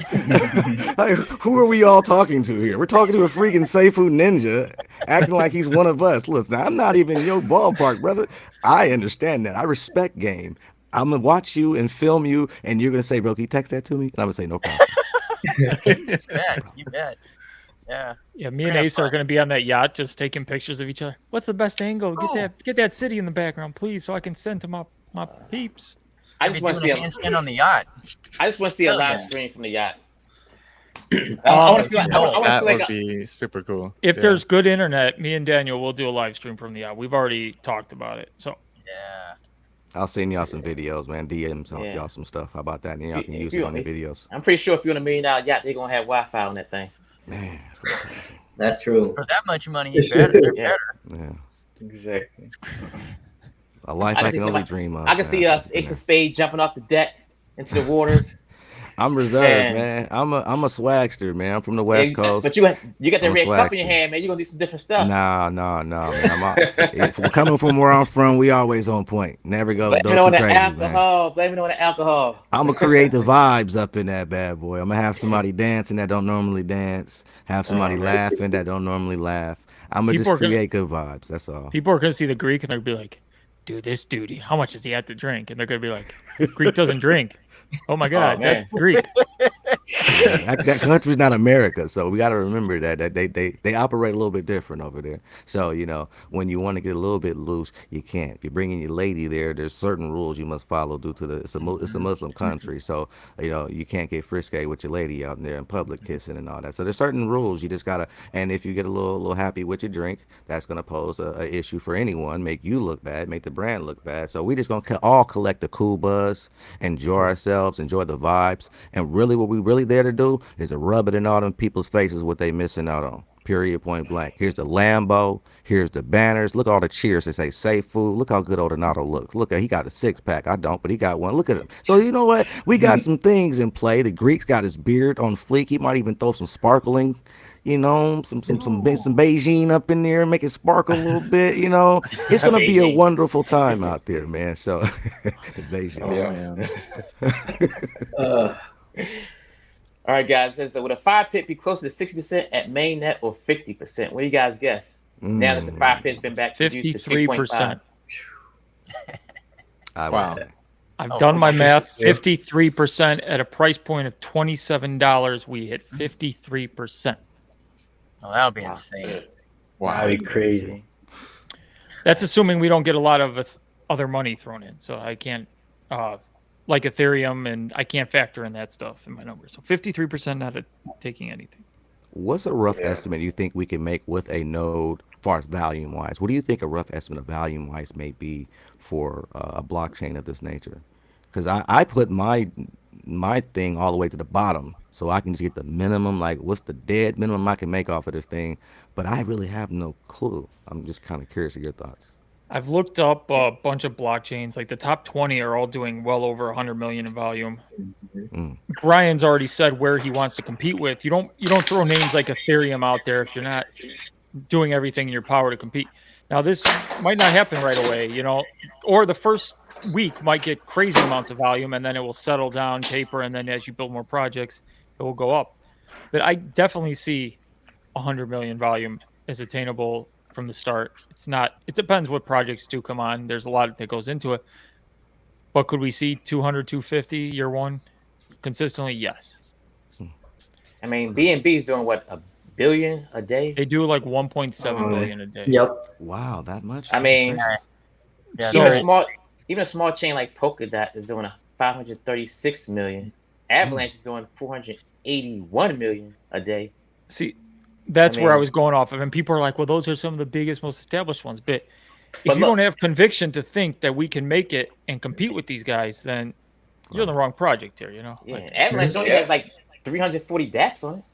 Like, who are we all talking to here? We're talking to a freaking safe food ninja acting like he's one of us. Listen, I'm not even in your ballpark, brother. I understand that. I respect game. I'm going to watch you and film you, and you're going to say, bro, can you text that to me? And I'm going to say, no problem. You bet. Yeah. Yeah, me and Ace are going to be on that yacht just taking pictures of each other. What's the best angle? Get that city in the background, please, so I can send to my peeps. I just want to see a handstand on the yacht. I just want to see a live stream from the yacht. That would be super cool. If there's good internet, me and Daniel will do a live stream from the yacht. We've already talked about it. So yeah, I'll send y'all some videos, man. DMs y'all some stuff. How about that? And y'all can use it on your videos. I'm pretty sure if you're on $1 million yacht, they're gonna have Wi-Fi on that thing. Man, that's crazy. That's true. For that much money, you better. Yeah. Exactly. A life I can only dream of. I can see Ace of Spades jumping off the deck into the waters. I'm reserved, man. I'm a swagster, man. I'm from the West Coast. But you got the red cup in your hand, man. You're gonna do some different stuff. Nah, man. If we're coming from where I'm from, we always on point. Never go too crazy, man. Blame it on the alcohol. I'm gonna create the vibes up in that bad boy. I'm gonna have somebody dancing that don't normally dance. Have somebody laughing that don't normally laugh. I'm gonna just create good vibes. That's all. People are gonna see the Greek and they'll be like, "Dude, this dude, how much does he have to drink?" And they're gonna be like, "Greek doesn't drink." Oh my God, man. that's Greek. Yeah, that country's not America, so we got to remember that they operate a little bit different over there. So when you want to get a little bit loose, you can't. If you're bringing your lady there, there's certain rules you must follow due to it's a Muslim country, so you can't get frisky with your lady out there in public kissing and all that. So there's certain rules you just gotta. And if you get a little happy with your drink, that's gonna pose a issue for anyone, make you look bad, make the brand look bad. So we just gonna all collect the cool buzz, enjoy ourselves, enjoy the vibes, and really what we really there to do is to rub it in all them people's faces what they missing out on. Period, point blank. Here's the Lambo. Here's the banners. Look at all the cheers. They say safe food. Look how good Odinato looks. Look at he got a 6-pack. I don't, but he got one. Look at him. So you know what? We got some things in play. The Greek's got his beard on fleek. He might even throw some sparkling, some Beijing up in there, make it sparkle a little bit. It's gonna be a wonderful time out there, man. So Beijing. Uh, All right, guys. So would a 5-pit be closer to 60% at Mainnet or 50%? What do you guys guess? Now that the 5-pit's been back reduced to 53%. 3.5. I would Wow. say. I've done my math. 53% at a price point of $27. We hit 53%. Oh, that would be insane. Wow. That'd be crazy. That's assuming we don't get a lot of other money thrown in. So I can't, like Ethereum, and I can't factor in that stuff in my numbers. So 53% not taking anything. What's a rough estimate you think we can make with a node, as far as volume wise? What do you think a rough estimate of volume wise may be for a blockchain of this nature? Because I put my thing all the way to the bottom, so I can just get the minimum. Like, what's the dead minimum I can make off of this thing? But I really have no clue. I'm just kind of curious of your thoughts. I've looked up a bunch of blockchains. Like the top 20 are all doing well over 100 million in volume. Brian's already said where he wants to compete with. You don't throw names like Ethereum out there if you're not doing everything in your power to compete. Now this might not happen right away, or the first week might get crazy amounts of volume and then it will settle down, taper, and then as you build more projects, it will go up. But I definitely see 100 million volume is attainable from the start. It depends what projects do come on. There's a lot that goes into it. But could we see 200, 250 year one consistently? Yes. I mean, B&B is doing what, $1 billion a day? They do like 1.7 billion a day. Yep. Wow, that much? I mean, even a small chain like Polkadot is doing 536 million. Avalanche is doing 481 million a day. See, that's where I was going off of. And people are like, well, those are some of the biggest, most established ones. But if you don't have conviction to think that we can make it and compete with these guys, then you're in the wrong project here, Yeah, Avalanche only has like 340 dApps on it.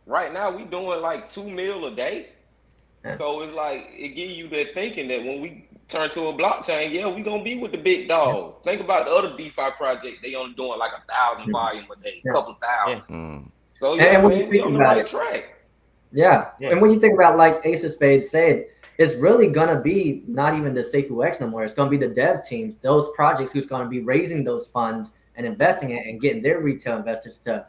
Right now we doing like 2 mil a day. So it's like it gives you that thinking that when we turn to a blockchain, we gonna be with the big dogs. Think about the other DeFi project; they only doing like 1,000 volume a day, couple thousand. So man, we on the right track. Yeah, and when you think about like Ace of Spades said, it's really gonna be not even the SafeUX no more. It's gonna be the dev teams, those projects who's gonna be raising those funds and investing it and getting their retail investors to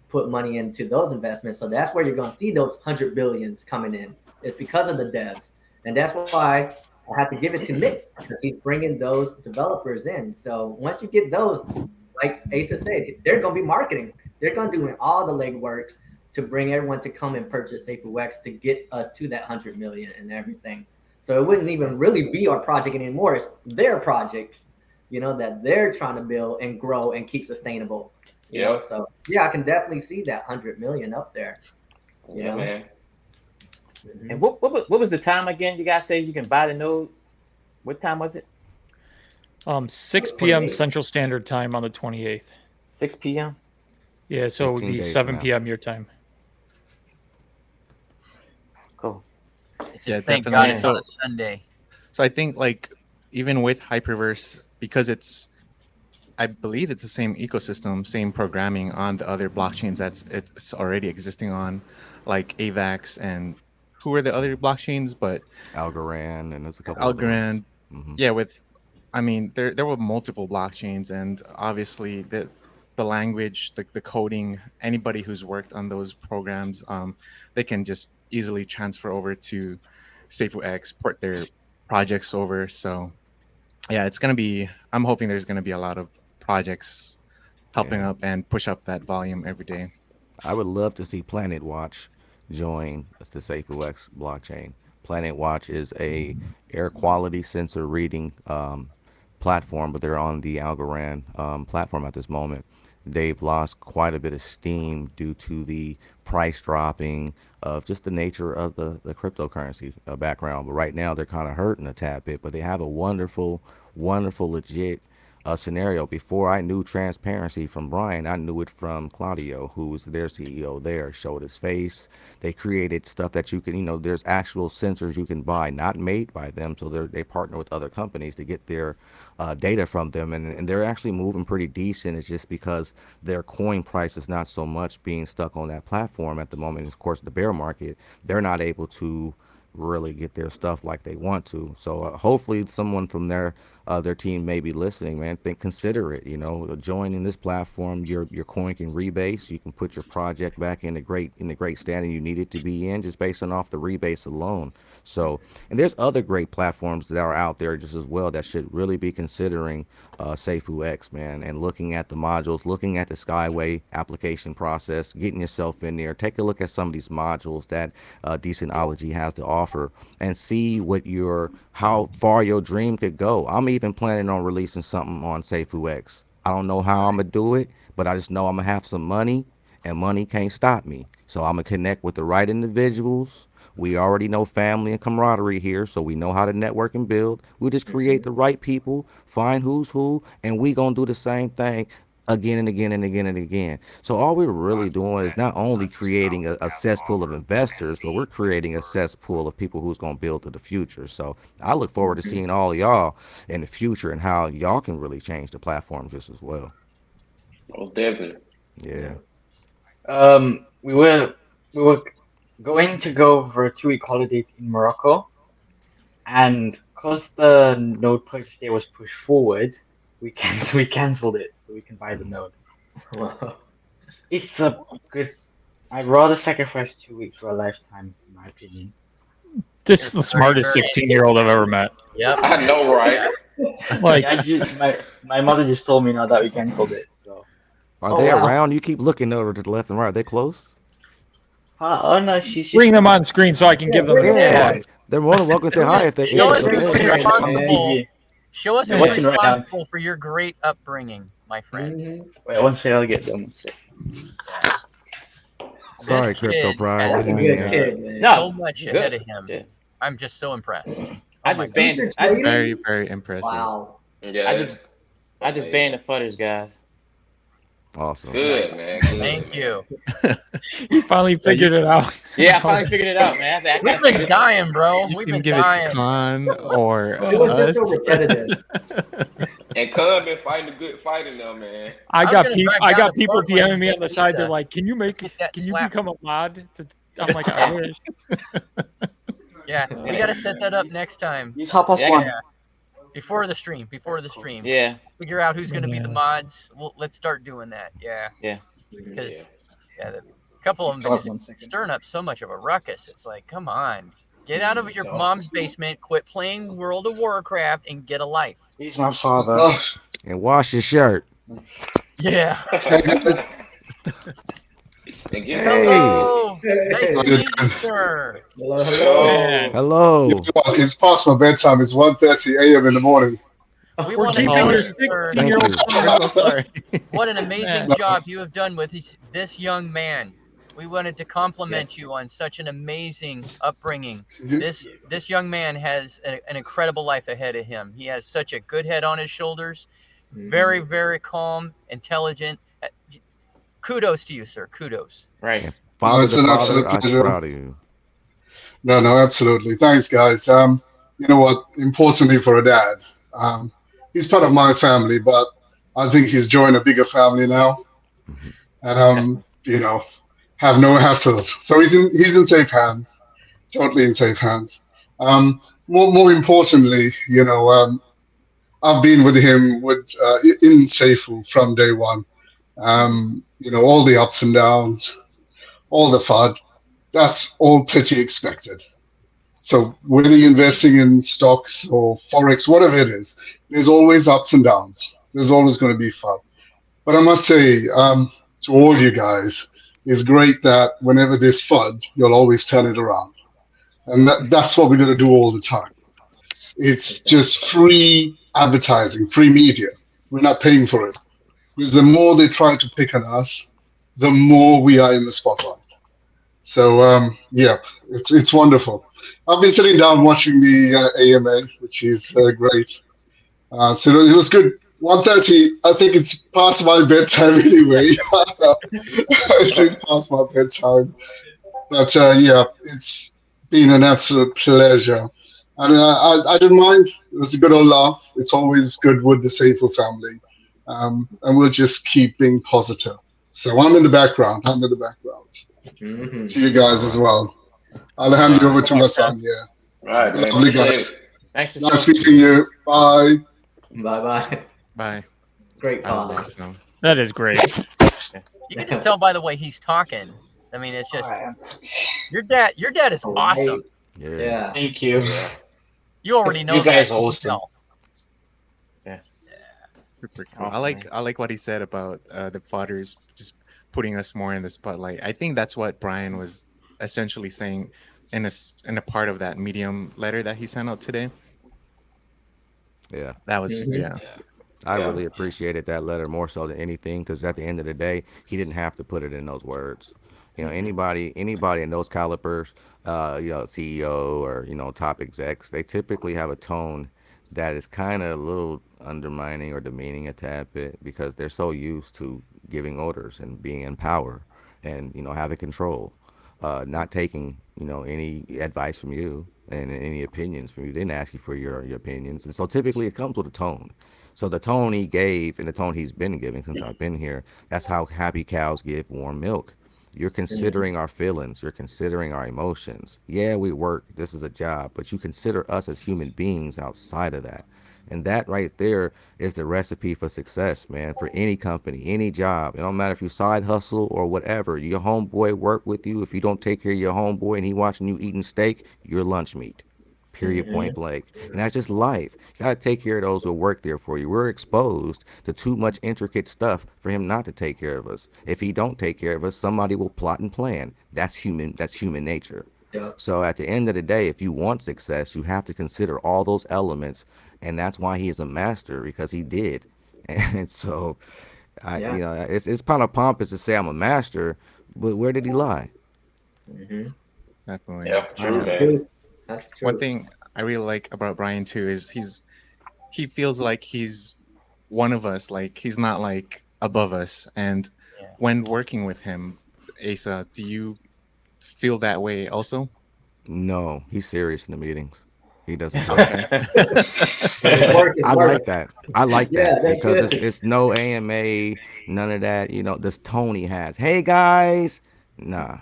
put money into those investments. So that's where you're gonna see those 100 billions coming in. It's because of the devs, and that's why I have to give it to Nick, because he's bringing those developers in. So once you get those, like Asa said, they're going to be marketing. They're going to do all the legworks to bring everyone to come and purchase SafeUX to get us to that 100 million and everything. So it wouldn't even really be our project anymore. It's their projects, that they're trying to build and grow and keep sustainable. So I can definitely see that 100 million up there. Man. And what was the time again? You guys say you can buy the node. What time was it? 6 p.m. Central Standard Time on the 28th. 6 p.m. Yeah, so it would be 7 p.m. your time. Cool. Yeah, Thank definitely. God it's on a Sunday. So I think like even with Hyperverse, because I believe it's the same ecosystem, same programming on the other blockchains it's already existing on, like AVAX and who are the other blockchains? But Algorand, and there's a couple. Algorand, yeah. There were multiple blockchains, and obviously the language, the coding. Anybody who's worked on those programs, they can just easily transfer over to SafeUX, port their projects over. So yeah, it's gonna be. I'm hoping there's gonna be a lot of projects helping Yeah. up and push up that volume every day. I would love to see Planet Watch join the SafeUX blockchain. Planet Watch is a air quality sensor reading platform, but they're on the Algorand platform at this moment. They've lost quite a bit of steam due to the price dropping of just the nature of the cryptocurrency background. But right now they're kind of hurting a tad bit, but they have a wonderful, wonderful, legit scenario. Before I knew transparency from Brian, I knew it from Claudio, who's their CEO there, showed his face. They created stuff that you can, there's actual sensors you can buy, not made by them. So they partner with other companies to get their data from them. And they're actually moving pretty decent. It's just because their coin price is not so much being stuck on that platform at the moment. Of course, the bear market, they're not able to really get their stuff like they want to. So hopefully someone from their team may be listening, man. Consider it. Joining this platform, your coin can rebase. You can put your project back in the great standing you need it to be in, just based on off the rebase alone. So, and there's other great platforms that are out there just as well that should really be considering SafeUX, man, and looking at the modules, looking at the Skyway application process, getting yourself in there. Take a look at some of these modules that Decentrology has to offer, and see how far your dream could go. I'm even planning on releasing something on SafeUX. I don't know how I'm gonna do it, but I just know I'm gonna have some money, and money can't stop me. So I'm gonna connect with the right individuals. We already know family and camaraderie here, so we know how to network and build. We just create the right people, find who's who, and we gonna do the same thing again and again and again and again. So all we're really doing is not only creating a cesspool of investors, but we're creating a cesspool of people who's gonna build to the future. So I look forward to seeing all of y'all in the future and how y'all can really change the platform just as well. Most definitely. Yeah. We were going to go for a 2-week holiday in Morocco, and because the node purchase day was pushed forward, we canceled it so we can buy the node. Wow. It's a good. I'd rather sacrifice 2 weeks for a lifetime, in my opinion. This is the smartest 16-year-old I've ever met. Yep. I know, right? Like, my mother just told me now that we canceled it. So. Are they around? You keep looking over to the left and right. Are they close? Oh no, she's bring them on screen so I can give them the Yeah, they're more than welcome to say hi if they. Show us if who's they're there. responsible. Show us who's watching right now. responsible for your great upbringing, my friend. Wait, one second, I'll get them. Sorry, This Crypto kid Pride. has Didn't mean that. No, so much good. ahead of him. Yeah. I'm just so impressed. I Oh my just banned. God. I just, Very, very impressive. Wow. Yeah, I just banned the futters, guys. Awesome. good, man. Good, Thank you. you finally figured it out. Yeah, I finally figured it out, man. I We've gotta been figure this dying, bro. You We've can been give it dying. to Khan or It was just so us. repetitive. And Cub been fighting a good fight in there, man. I was got gonna people. drive I down got to people Portland DMing and me on get the side. They're pizza. like, "Can you that Can you slap. become a mod?" I'm like, "I wish." Yeah, we gotta set that up next time. Use hop us Yeah, I one. got- Before the stream. Yeah, Figure out who's gonna be the Yeah. mods. Well, let's start doing that. Yeah. Yeah. Because a couple of them Hold been up one just second. stirring up so much of a ruckus. It's like, come on, get out of your mom's basement, quit playing World of Warcraft, and get a life. He's my father. Oh, And wash your shirt. Yeah. hey guys, And get Hey. Hello. Nice to Hey. meet you, sir. Hello, hello. Yo. Hello. it's past my bedtime. It's 1:30 a.m. in the morning. We We're want to keeping thank your you, sir. 16-year-old Thank I'm son. so sorry. What an amazing Yeah. job you have done with this young man. We wanted to compliment you on such an amazing upbringing. This young man has an incredible life ahead of him. He has such a good head on his shoulders. Very, very calm, intelligent. Kudos to you, sir. Kudos. right. Father it's to an father, absolute I'm pleasure. proud of you. No, absolutely. Thanks, guys. You know what? Importantly for a dad, he's part of my family, but I think he's joined a bigger family now, and you know, have no hassles. So he's in safe hands, totally in safe hands. More importantly, you know, I've been with him in Seifu from day one. You know, all the ups and downs, all the FUD. That's all pretty expected. So whether you're investing in stocks or forex, whatever it is, there's always ups and downs. There's always going to be fun. But I must say, to all you guys, it's great that whenever there's FUD, you'll always turn it around. And that's what we're going to do all the time. It's just free advertising, free media. We're not paying for it. Because the more they try to pick on us, the more we are in the spotlight. So, yeah, it's wonderful. I've been sitting down watching the AMA, which is great. So it was good. 1:30. I think it's past my bedtime anyway. It's past my bedtime. But yeah, it's been an absolute pleasure. And I didn't mind. It was a good old laugh. It's always good with the Seyful family. And we'll just keep being positive. So I'm in the background. Mm-hmm. To you guys as well. I'll hand you over to my son. Yeah. All right, man. Lovely Appreciate guys. it. Thanks for Nice showing. meeting you. Bye. Bye. Bye. Great That was father. awesome. That is great. You can just tell by the way he's talking. I mean, it's just your dad is awesome. Yeah. Thank you. You already know You guys that. are awesome. Yeah. Super cool. Awesome. I like what he said about the fathers just putting us more in the spotlight. I think that's what Brian was essentially saying in a part of that Medium letter that he sent out today. Yeah. That was Mhm. I really appreciated that letter more so than anything, because at the end of the day, he didn't have to put it in those words. You know, anybody in those calibers, CEO or top execs, they typically have a tone that is kind of a little undermining or demeaning a tad bit, because they're so used to giving orders and being in power and having control, not taking any advice from you and any opinions from you. They didn't ask you for your opinions, and so typically it comes with a tone. So the tone he gave and the tone he's been giving since I've been here, that's how happy cows give warm milk. You're considering our feelings. You're considering our emotions. Yeah, we work. This is a job, but you consider us as human beings outside of that. And that right there is the recipe for success, man, for any company, any job. It don't matter if you side hustle or whatever. Your homeboy work with you. If you don't take care of your homeboy and he watching you eating steak, you're lunch meat. Period, point blank. And that's just life. You got to take care of those who work there for you. We're exposed to too much intricate stuff for him not to take care of us. If he don't take care of us, somebody will plot and plan. That's human nature. Yeah. So at the end of the day, if you want success, you have to consider all those elements, and that's why he is a master, because he did. And so Yeah. it's kind of pompous to say I'm a master, but where did he lie? Mm-hmm. definitely. Yep, true, Um, man. That's true. One thing I really like about Brian too is he feels like he's one of us, like he's not like above us. And Yeah. when working with him, Asa, do you feel that way also? No, he's serious in the meetings. He doesn't joke. Okay. It's work. I like that. I like Yeah, that that's because good. it's no AMA, none of that. This tone he has. Hey guys, nah.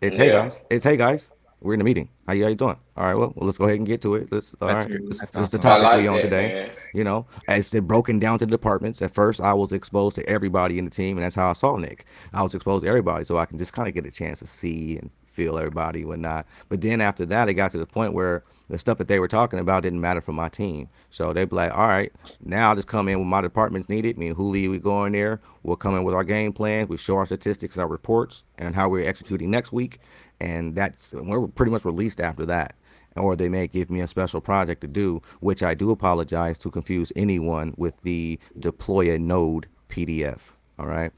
It's hey Yeah. guys. It's hey guys. We're in a meeting. How you doing? All right. Well, let's go ahead and get to it. All That's right. good. This That's is the awesome. I topic like we on that, today. man. As it broken down to the departments. At first, I was exposed to everybody in the team, and that's how I saw Nick. I was exposed to everybody, so I can just kind of get a chance to see and feel everybody and whatnot. But then after that, it got to the point where the stuff that they were talking about didn't matter for my team. So they'd be like, all right, now I'll just come in when my department's needed. Me and Huli, we go in there. We'll come in with our game plans. We show our statistics, our reports, and how we're executing next week. And we're pretty much released after that. Or they may give me a special project to do, which I do apologize to confuse anyone with the deploy a node PDF. All right.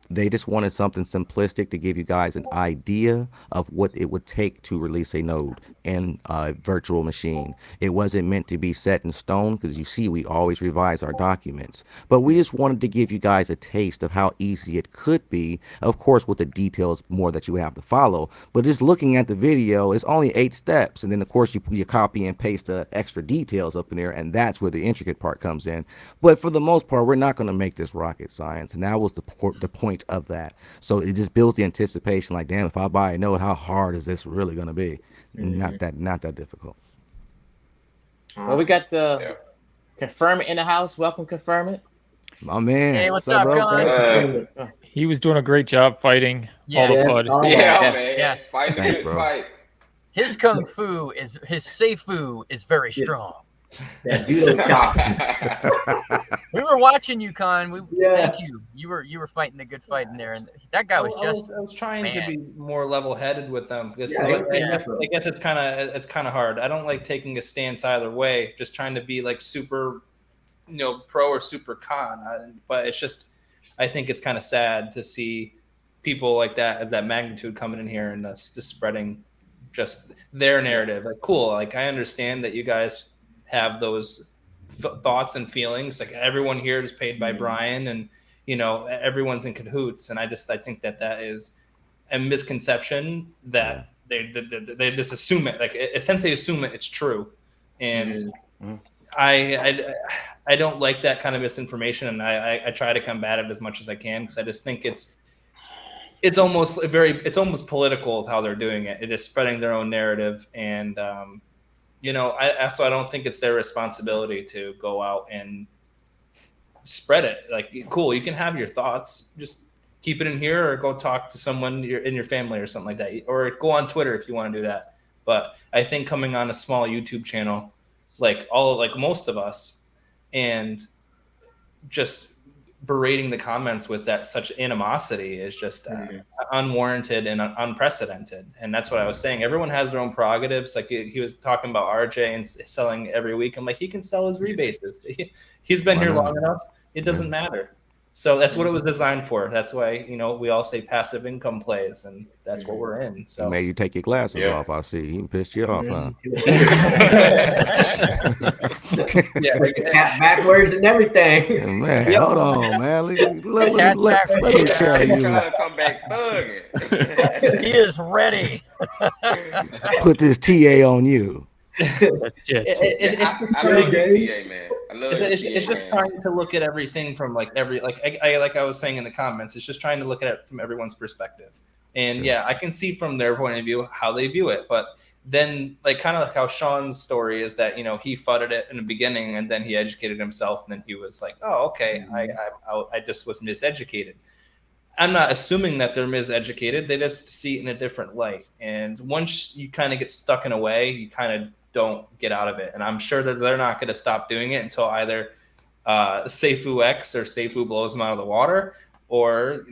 They just wanted something simplistic to give you guys an idea of what it would take to release a node in a virtual machine. It wasn't meant to be set in stone, because you see we always revise our documents. But we just wanted to give you guys a taste of how easy it could be, of course with the details more that you have to follow. But just looking at the video, it's only 8 steps. And then of course you copy and paste the extra details up in there, and that's where the intricate part comes in. But for the most part, we're not going to make this rocket science. And that was the point of that. So it just builds the anticipation, like, damn, if I buy a node, how hard is this really going to be? Not that difficult. Well, we got the Confirm It in the house. Welcome, Confirm It. My man. Hey, what's up, bro? Con? He was doing a great job fighting all the Yes. FUD. Oh, Yeah, Yes. man. Yes. Fighting a Thanks, good bro. fight. His kung fu is his seifu is very strong. That judo chop. We were watching you, Con. Yeah. Thank you. You were fighting a good fight in there, and that guy was just. I was trying to man. be more level-headed with them because Yeah, I guess it's kind of hard. I don't like taking a stance either way. Just trying to be like super, pro or super con. But it's just, I think it's kind of sad to see people like that of that magnitude coming in here and just spreading just their narrative. Like, cool. Like, I understand that you guys have those thoughts and feelings. Like, everyone here is paid by Brian, and everyone's in cahoots. And I think that is a misconception that they just assume it. Like, essentially assume it's true. And I don't like that kind of misinformation, and I try to combat it as much as I can, because I just think it's almost political with how they're doing it. It is spreading their own narrative, and I don't think it's their responsibility to go out and spread it. Like, cool, you can have your thoughts, just keep it in here, or go talk to someone in your family or something like that, or go on Twitter if you want to do that. But I think coming on a small YouTube channel, like most of us, and just berating the comments with such animosity is just unwarranted and unprecedented. And that's what I was saying. Everyone has their own prerogatives. Like, he was talking about RJ and selling every week. I'm like, he can sell his rebases. He's been here long enough. It doesn't matter. So that's what it was designed for. That's why, we all say passive income plays, and that's what we're in. So made you take your glasses off. I see. He pissed you off, huh? Backwards and everything. Man, hold on, man. Let me tell you. Trying to come back thugging. He is ready. Put this TA on you. It's just I love the TA, man. It's just trying to look at everything from like I was saying in the comments. It's just trying to look at it from everyone's perspective. And I can see from their point of view how they view it, but then kind of like how Sean's story is that he fudded it in the beginning, and then he educated himself, and then he was like, oh, okay, I just was miseducated. I'm not assuming that they're miseducated. They just see it in a different light. And once you kind of get stuck in a way, you kind of don't get out of it. And I'm sure that they're not going to stop doing it until either Seifu X or Seifu blows them out of the water, or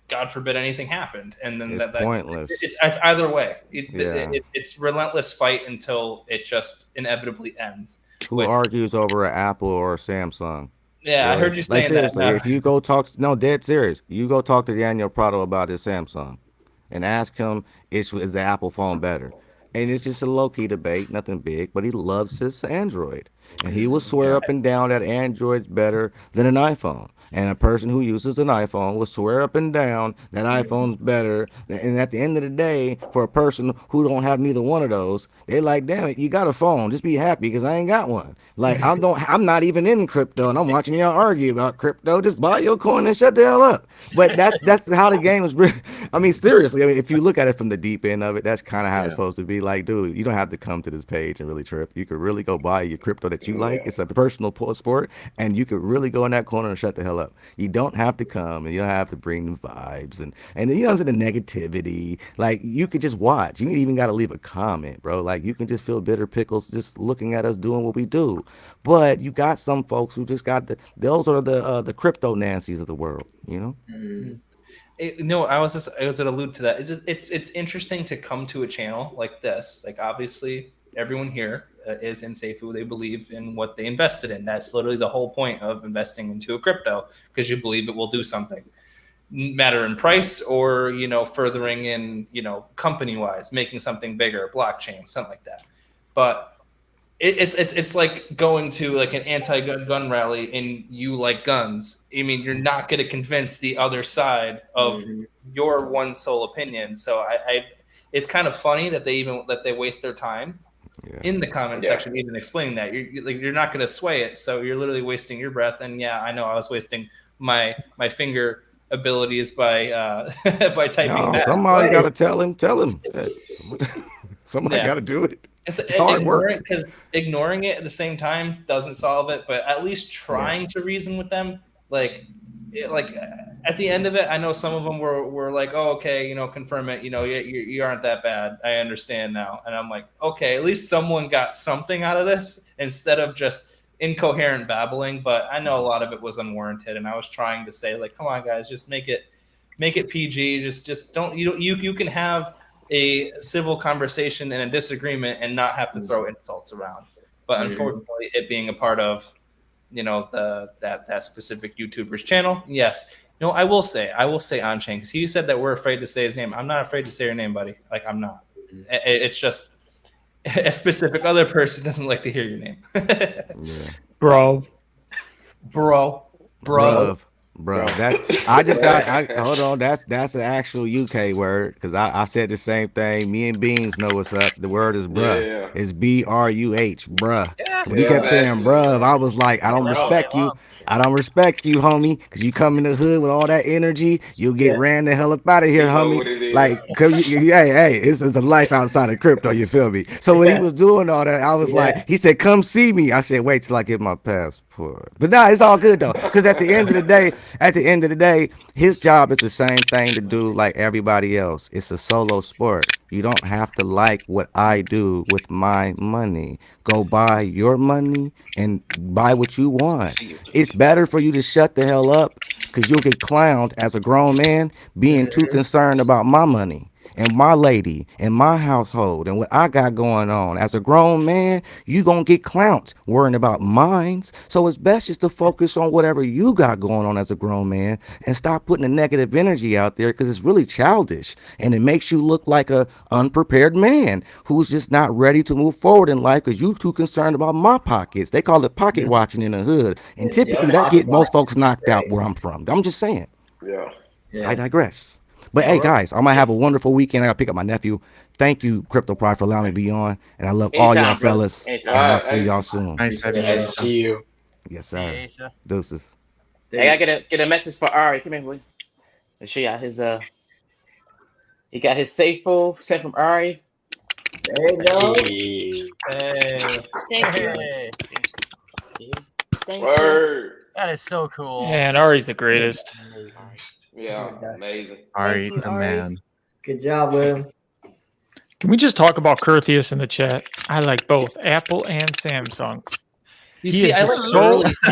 God forbid anything happened. And then it's pointless. It's either way. It's relentless fight until it just inevitably ends. Who argues over an Apple or a Samsung? Yeah, I heard you saying seriously, that. if you go talk, dead serious, you go talk to Daniel Prado about his Samsung and ask him, is the Apple phone better? And it's just a low-key debate, nothing big, but he loves his Android. And he will swear up and down that Android's better than an iPhone. And a person who uses an iPhone will swear up and down that iPhone's better. And at the end of the day, for a person who don't have neither one of those, they like, damn it, you got a phone. Just be happy because I ain't got one. Like, I'm not even in crypto, and I'm watching y'all argue about crypto. Just buy your coin and shut the hell up. But that's how the game is. I mean, seriously, if you look at it from the deep end of it, that's kind of how it's supposed to be. Like, dude, you don't have to come to this page and really trip. You could really go buy your crypto that you like. It's a personal sport, and you could really go in that corner and shut the hell up. You don't have to come, and you don't have to bring the vibes and the negativity. Like, you could just watch. You ain't even got to leave a comment, bro. Like, you can just feel bitter pickles just looking at us doing what we do. But you got some folks who just got those are the crypto Nancys of the world, I was gonna allude to that. It's interesting to come to a channel like this. Like, obviously, everyone here is in Seifu. They believe in what they invested in. That's literally the whole point of investing into a crypto, because you believe it will do something, matter in price or furthering in company wise, making something bigger, blockchain, something like that. But it's like going to like an anti-gun rally and you like guns. I mean, you're not going to convince the other side of your one sole opinion. So it's kind of funny that they waste their time in the comment section even explaining that you're not going to sway it. So you're literally wasting your breath. And I know I was wasting my finger abilities by by typing back. Somebody got to tell him. Somebody got to do it. It's hard work, because ignoring it at the same time doesn't solve it, but at least trying to reason with them, like, like at the end of it, I know some of them were like, oh, okay, confirm it. You aren't that bad. I understand now. And I'm like, okay, at least someone got something out of this instead of just incoherent babbling. But I know a lot of it was unwarranted, and I was trying to say, like, come on, guys, just make it PG. Just don't you can have a civil conversation and a disagreement and not have to throw insults around. But unfortunately, it being a part of that specific YouTuber's channel, yes. I will say on-chain, because he said that we're afraid to say his name. I'm not afraid to say your name, buddy. Like, I'm not. It's just a specific other person doesn't like to hear your name. Bro. Hold on. That's an actual UK word, because I said the same thing. Me and Beans know what's up. The word is bruh. Yeah. It's BRUH, bruh. Yeah. So when he kept saying bruh, I was like, I don't respect you. I don't respect you, homie, because you come in the hood with all that energy, you'll get ran the hell up out of here, homie. Like, hey, it's a life outside of crypto, you feel me? So when he was doing all that, I was like, he said, come see me. I said, wait till I get my passport. But nah, it's all good though, because at the end of the day, his job is the same thing to do like everybody else. It's a solo sport. You don't have to like what I do with my money. Go buy your money and buy what you want. It's better for you to shut the hell up, because you'll get clowned as a grown man being too concerned about my money and my lady and my household and what I got going on. As a grown man, you gonna get clowned worrying about mines. So it's best just to focus on whatever you got going on as a grown man and stop putting the negative energy out there, because it's really childish and it makes you look like a unprepared man who's just not ready to move forward in life because you too concerned about my pockets. They call it pocket watching in the hood, and typically that get most folks knocked out where I'm from. I'm just saying. Yeah. I digress. But hey, guys, I'm gonna have a wonderful weekend. I gotta pick up my nephew. Thank you, Crypto Pride, for allowing me to be on, and I love all y'all fellas. And I'll see y'all soon. Nice having you. See you. Yes, sir. Deuces. Hey, I get a message for Ari. Come here, boy. Let's show y'all his he got his safe full sent from Ari. There you go. Thank you. Thank you. Word. That is so cool. Man, Ari's the greatest. Yeah, amazing. Ari, you, the Ari. man. Good job, Will. Can we just talk about Kurtheous in the chat? I like both Apple and Samsung. He's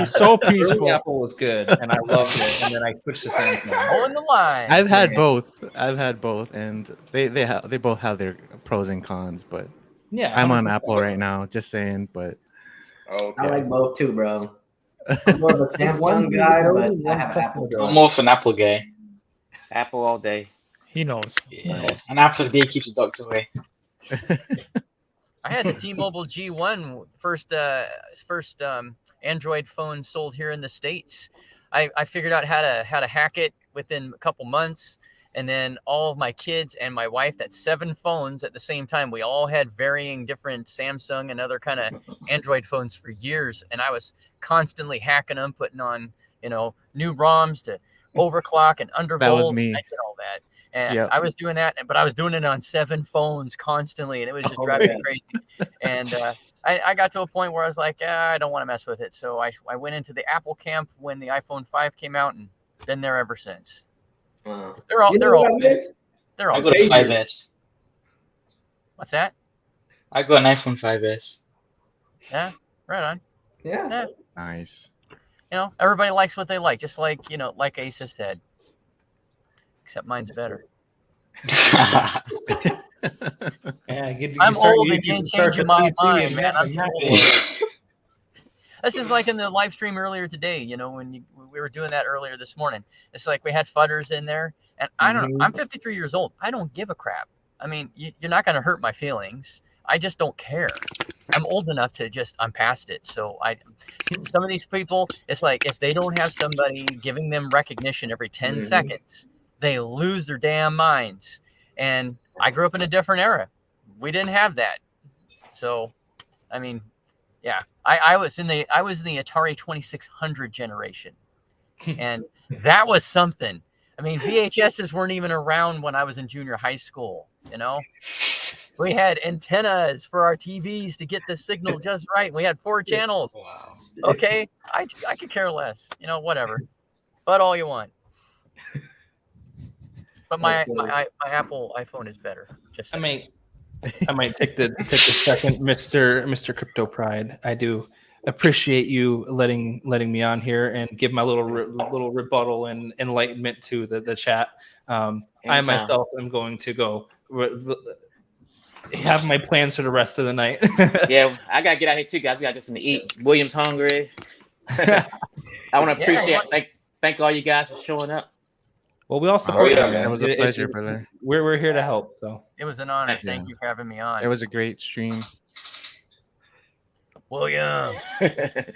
so peaceful. Apple was good, and I loved it, and then I switched to Samsung. Oh, in the line. I've had both, and they both have their pros and cons. But Yeah, I'm on 100%. Apple right now, just saying. But Okay. I like both too, bro. I'm more of a Samsung guy, but I have Apple. Almost an Apple guy. Apple all day. He knows. Yeah. An Apple day keeps the dogs away. I had the T-Mobile G1 first Android phone sold here in the States. I figured out how to hack it within a couple months, and then all of my kids and my wife, that's 7 phones at the same time. We all had varying different Samsung and other kind of Android phones for years, and I was constantly hacking them, putting on new ROMs to overclock and undervolt. That was me. I did all that. And I was doing that, but I was doing it on 7 phones constantly, and it was just driving me crazy. And I got to a point where I was like, I don't want to mess with it. So I went into the Apple camp when the iPhone 5 came out, and been there ever since. Wow. They're all good. They're all I got a good. 5S. What's that? I got an iPhone 5S. Yeah, right on. Yeah. nice. Everybody likes what they like, just like like Asa said. Except mine's better. Yeah, I'm old and you ain't changing my mind, man. I'm too old. This is like in the live stream earlier today, when we were doing that earlier this morning. It's like we had fudders in there, and I don't know. I'm 53 years old. I don't give a crap. I mean, you're not going to hurt my feelings. I just don't care. I'm old enough to I'm past it. So some of these people, it's like if they don't have somebody giving them recognition every 10 seconds, they lose their damn minds. And I grew up in a different era. We didn't have that. So, I mean, yeah, I was in the Atari 2600 generation, and that was something. I mean, VHSs weren't even around when I was in junior high school. We had antennas for our TVs to get the signal just right. We had 4 channels. Wow. Okay, I could care less. Whatever. But all you want. But my That's cool. my Apple iPhone is better. Just I saying. might take the second, Mr. Crypto Pride. I do appreciate you letting me on here and give my little rebuttal and enlightenment to the chat. I Anytime. myself am going to go have my plans for the rest of the night. Yeah, I gotta get out here too, guys. We gotta get something to eat. William's hungry. I want to appreciate, thank all you guys for showing up. Well, we all support yeah, you, man. It was a pleasure, brother. We're here to help. So It was an honor. Thanks. Thank you for having me on. It was a great stream. William. That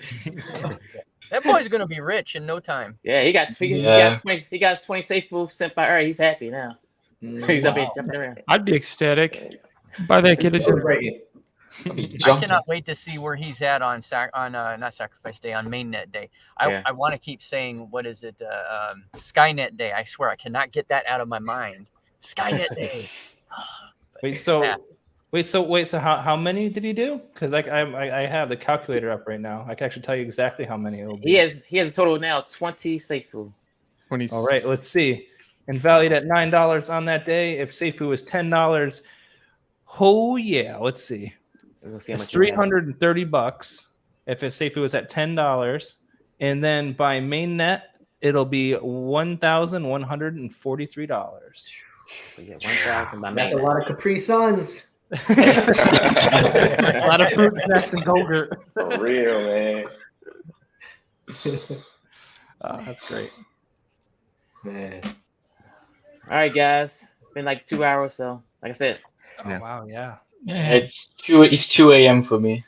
boy's gonna be rich in no time. Yeah, he got 20 safe moves sent by Uri. He's happy now. He's up here jumping around. I'd be ecstatic. Buy that kid a dinner. Celebrating. I cannot wait to see where he's at on not Sacrifice Day, on Mainnet Day. I want to keep saying, what is it? Skynet Day. I swear I cannot get that out of my mind. Skynet Day. So how many did he do? Because I have the calculator up right now. I can actually tell you exactly how many it will be. He has a total now 20 safe food. All right, let's see. And valued at $9 on that day. If Seifu was $10, oh yeah, let's see. It's $330 if Seifu was at $10, and then by Mainnet it'll be $1,143. So yeah, 1,000 by That's a Mainnet. lot of Capri Suns. A lot of fruit snacks and yogurt. For real, man. That's great. Man. All right, guys. It's been like 2 hours, so like I said. Oh, wow, yeah. It's 2 a.m. for me.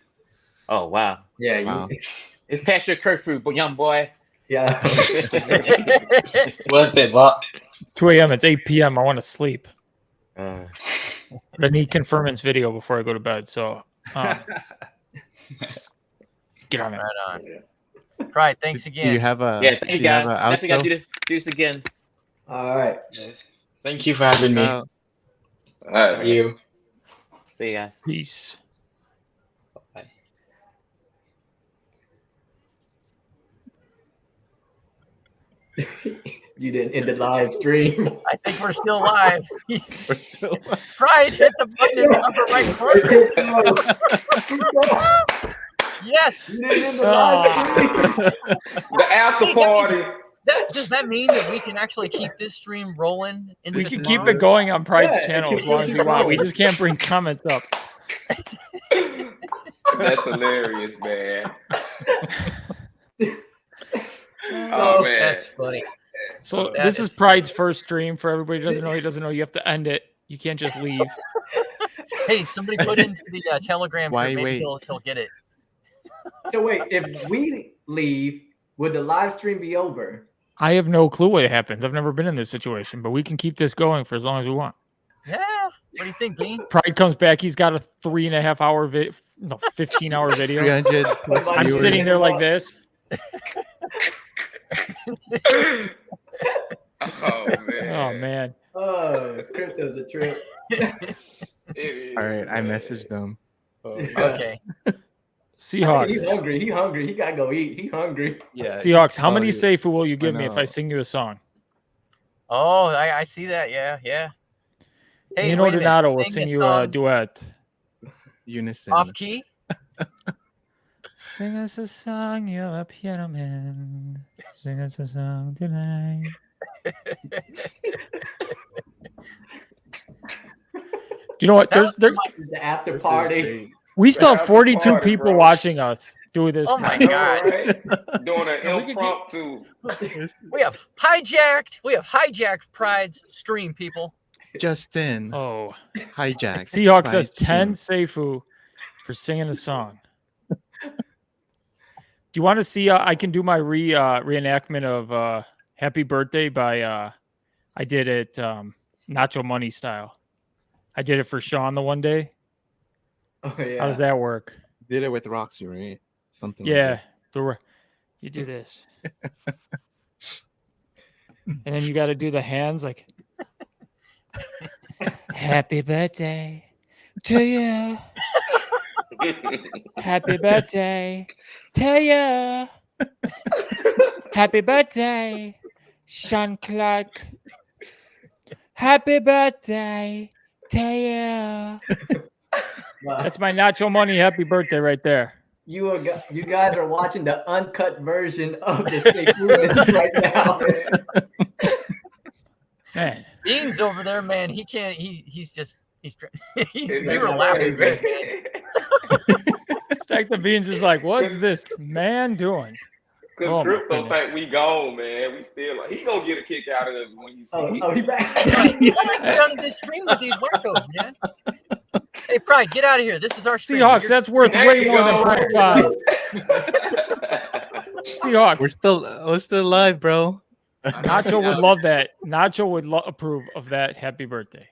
Oh wow. Yeah. Wow. It's past your curfew, but young boy. Yeah. Worth it, what? 2 a.m. It's 8 p.m. I want to sleep. Uh, But I need Confirmance video before I go to bed. So get on it. Right on. Pride, thanks Do again. you have a? yeah, thank you guys. Have a Definitely got to outro? do this again. All right. Thank you for having me. So, All right, Thank you. See you guys. Peace. You didn't end the live stream. I think we're still live. We're still. Pride, hit the button in the upper right corner. Yes. You didn't end the live stream. The after party. Does that mean that we can actually keep this stream rolling? We can keep it going on Pride's channel as long as we want. We just can't bring comments up. That's hilarious, man. Oh man. That's funny. So That this is is Pride's first stream. For everybody who doesn't know, he doesn't know. You have to end it. You can't just leave. Hey, somebody put into the Telegram. Why group, maybe wait? he'll get it. So wait, if we leave, would the live stream be over? I have no clue what happens. I've never been in this situation, but we can keep this going for as long as we want. Yeah. What do you think, Bean? Pride comes back. He's got a 3.5 hour 15-hour video. 300 plus I'm viewers. sitting there like this. Oh man. Oh man. Oh, crypto's a trip. All right, I messaged them. Okay. Seahawks. He's hungry. He hungry. He gotta go eat. He hungry. Yeah. Seahawks. How many Oh, Seifu will you give me if I know. sing you a song? Oh, I see that. Yeah, yeah. Hey, Me and wait a minute. Odinato will Sing sing a you a song duet. Unison. off key. Sing us a song, you're a piano man. Sing us a song tonight. You know what? There's The after This is party. great. we still have After 42 party, people bro. watching us do this. Oh my I know, God. right? Doing an We could impromptu. We have hijacked Pride's stream, people. Justin. Oh, Hijack. Seahawks Pride says 10 stream. Seifu for singing a song. Do you want to see? I can do my reenactment of "Happy Birthday" by I did it Nacho Money style. I did it for Sean the one day. Oh yeah. How does that work? Did it with Roxy, right? Something. Yeah, you do this, and then you got to do the hands like "Happy birthday to you, happy birthday to you, happy birthday Sean Clark. Happy birthday to you. That's my Nacho Money happy birthday right there. You guys are watching the uncut version of the Seifu right now. Man. Beans over there, man. He can't. He's you That's were not laughing, crazy. man. Stack the Beans is like, what's this man doing? Because Oh, my Crypto goodness. think we gone, man. We still like he gonna get a kick out of it when he see. Oh, he back. Get out of this stream with these wackos, man. Hey, Pride, get out of here. This is our stream. Seahawks, that's worth There way you more than go. 0.5. Seahawks. We're still live, bro. Nacho would love that. Nacho would approve of that happy birthday.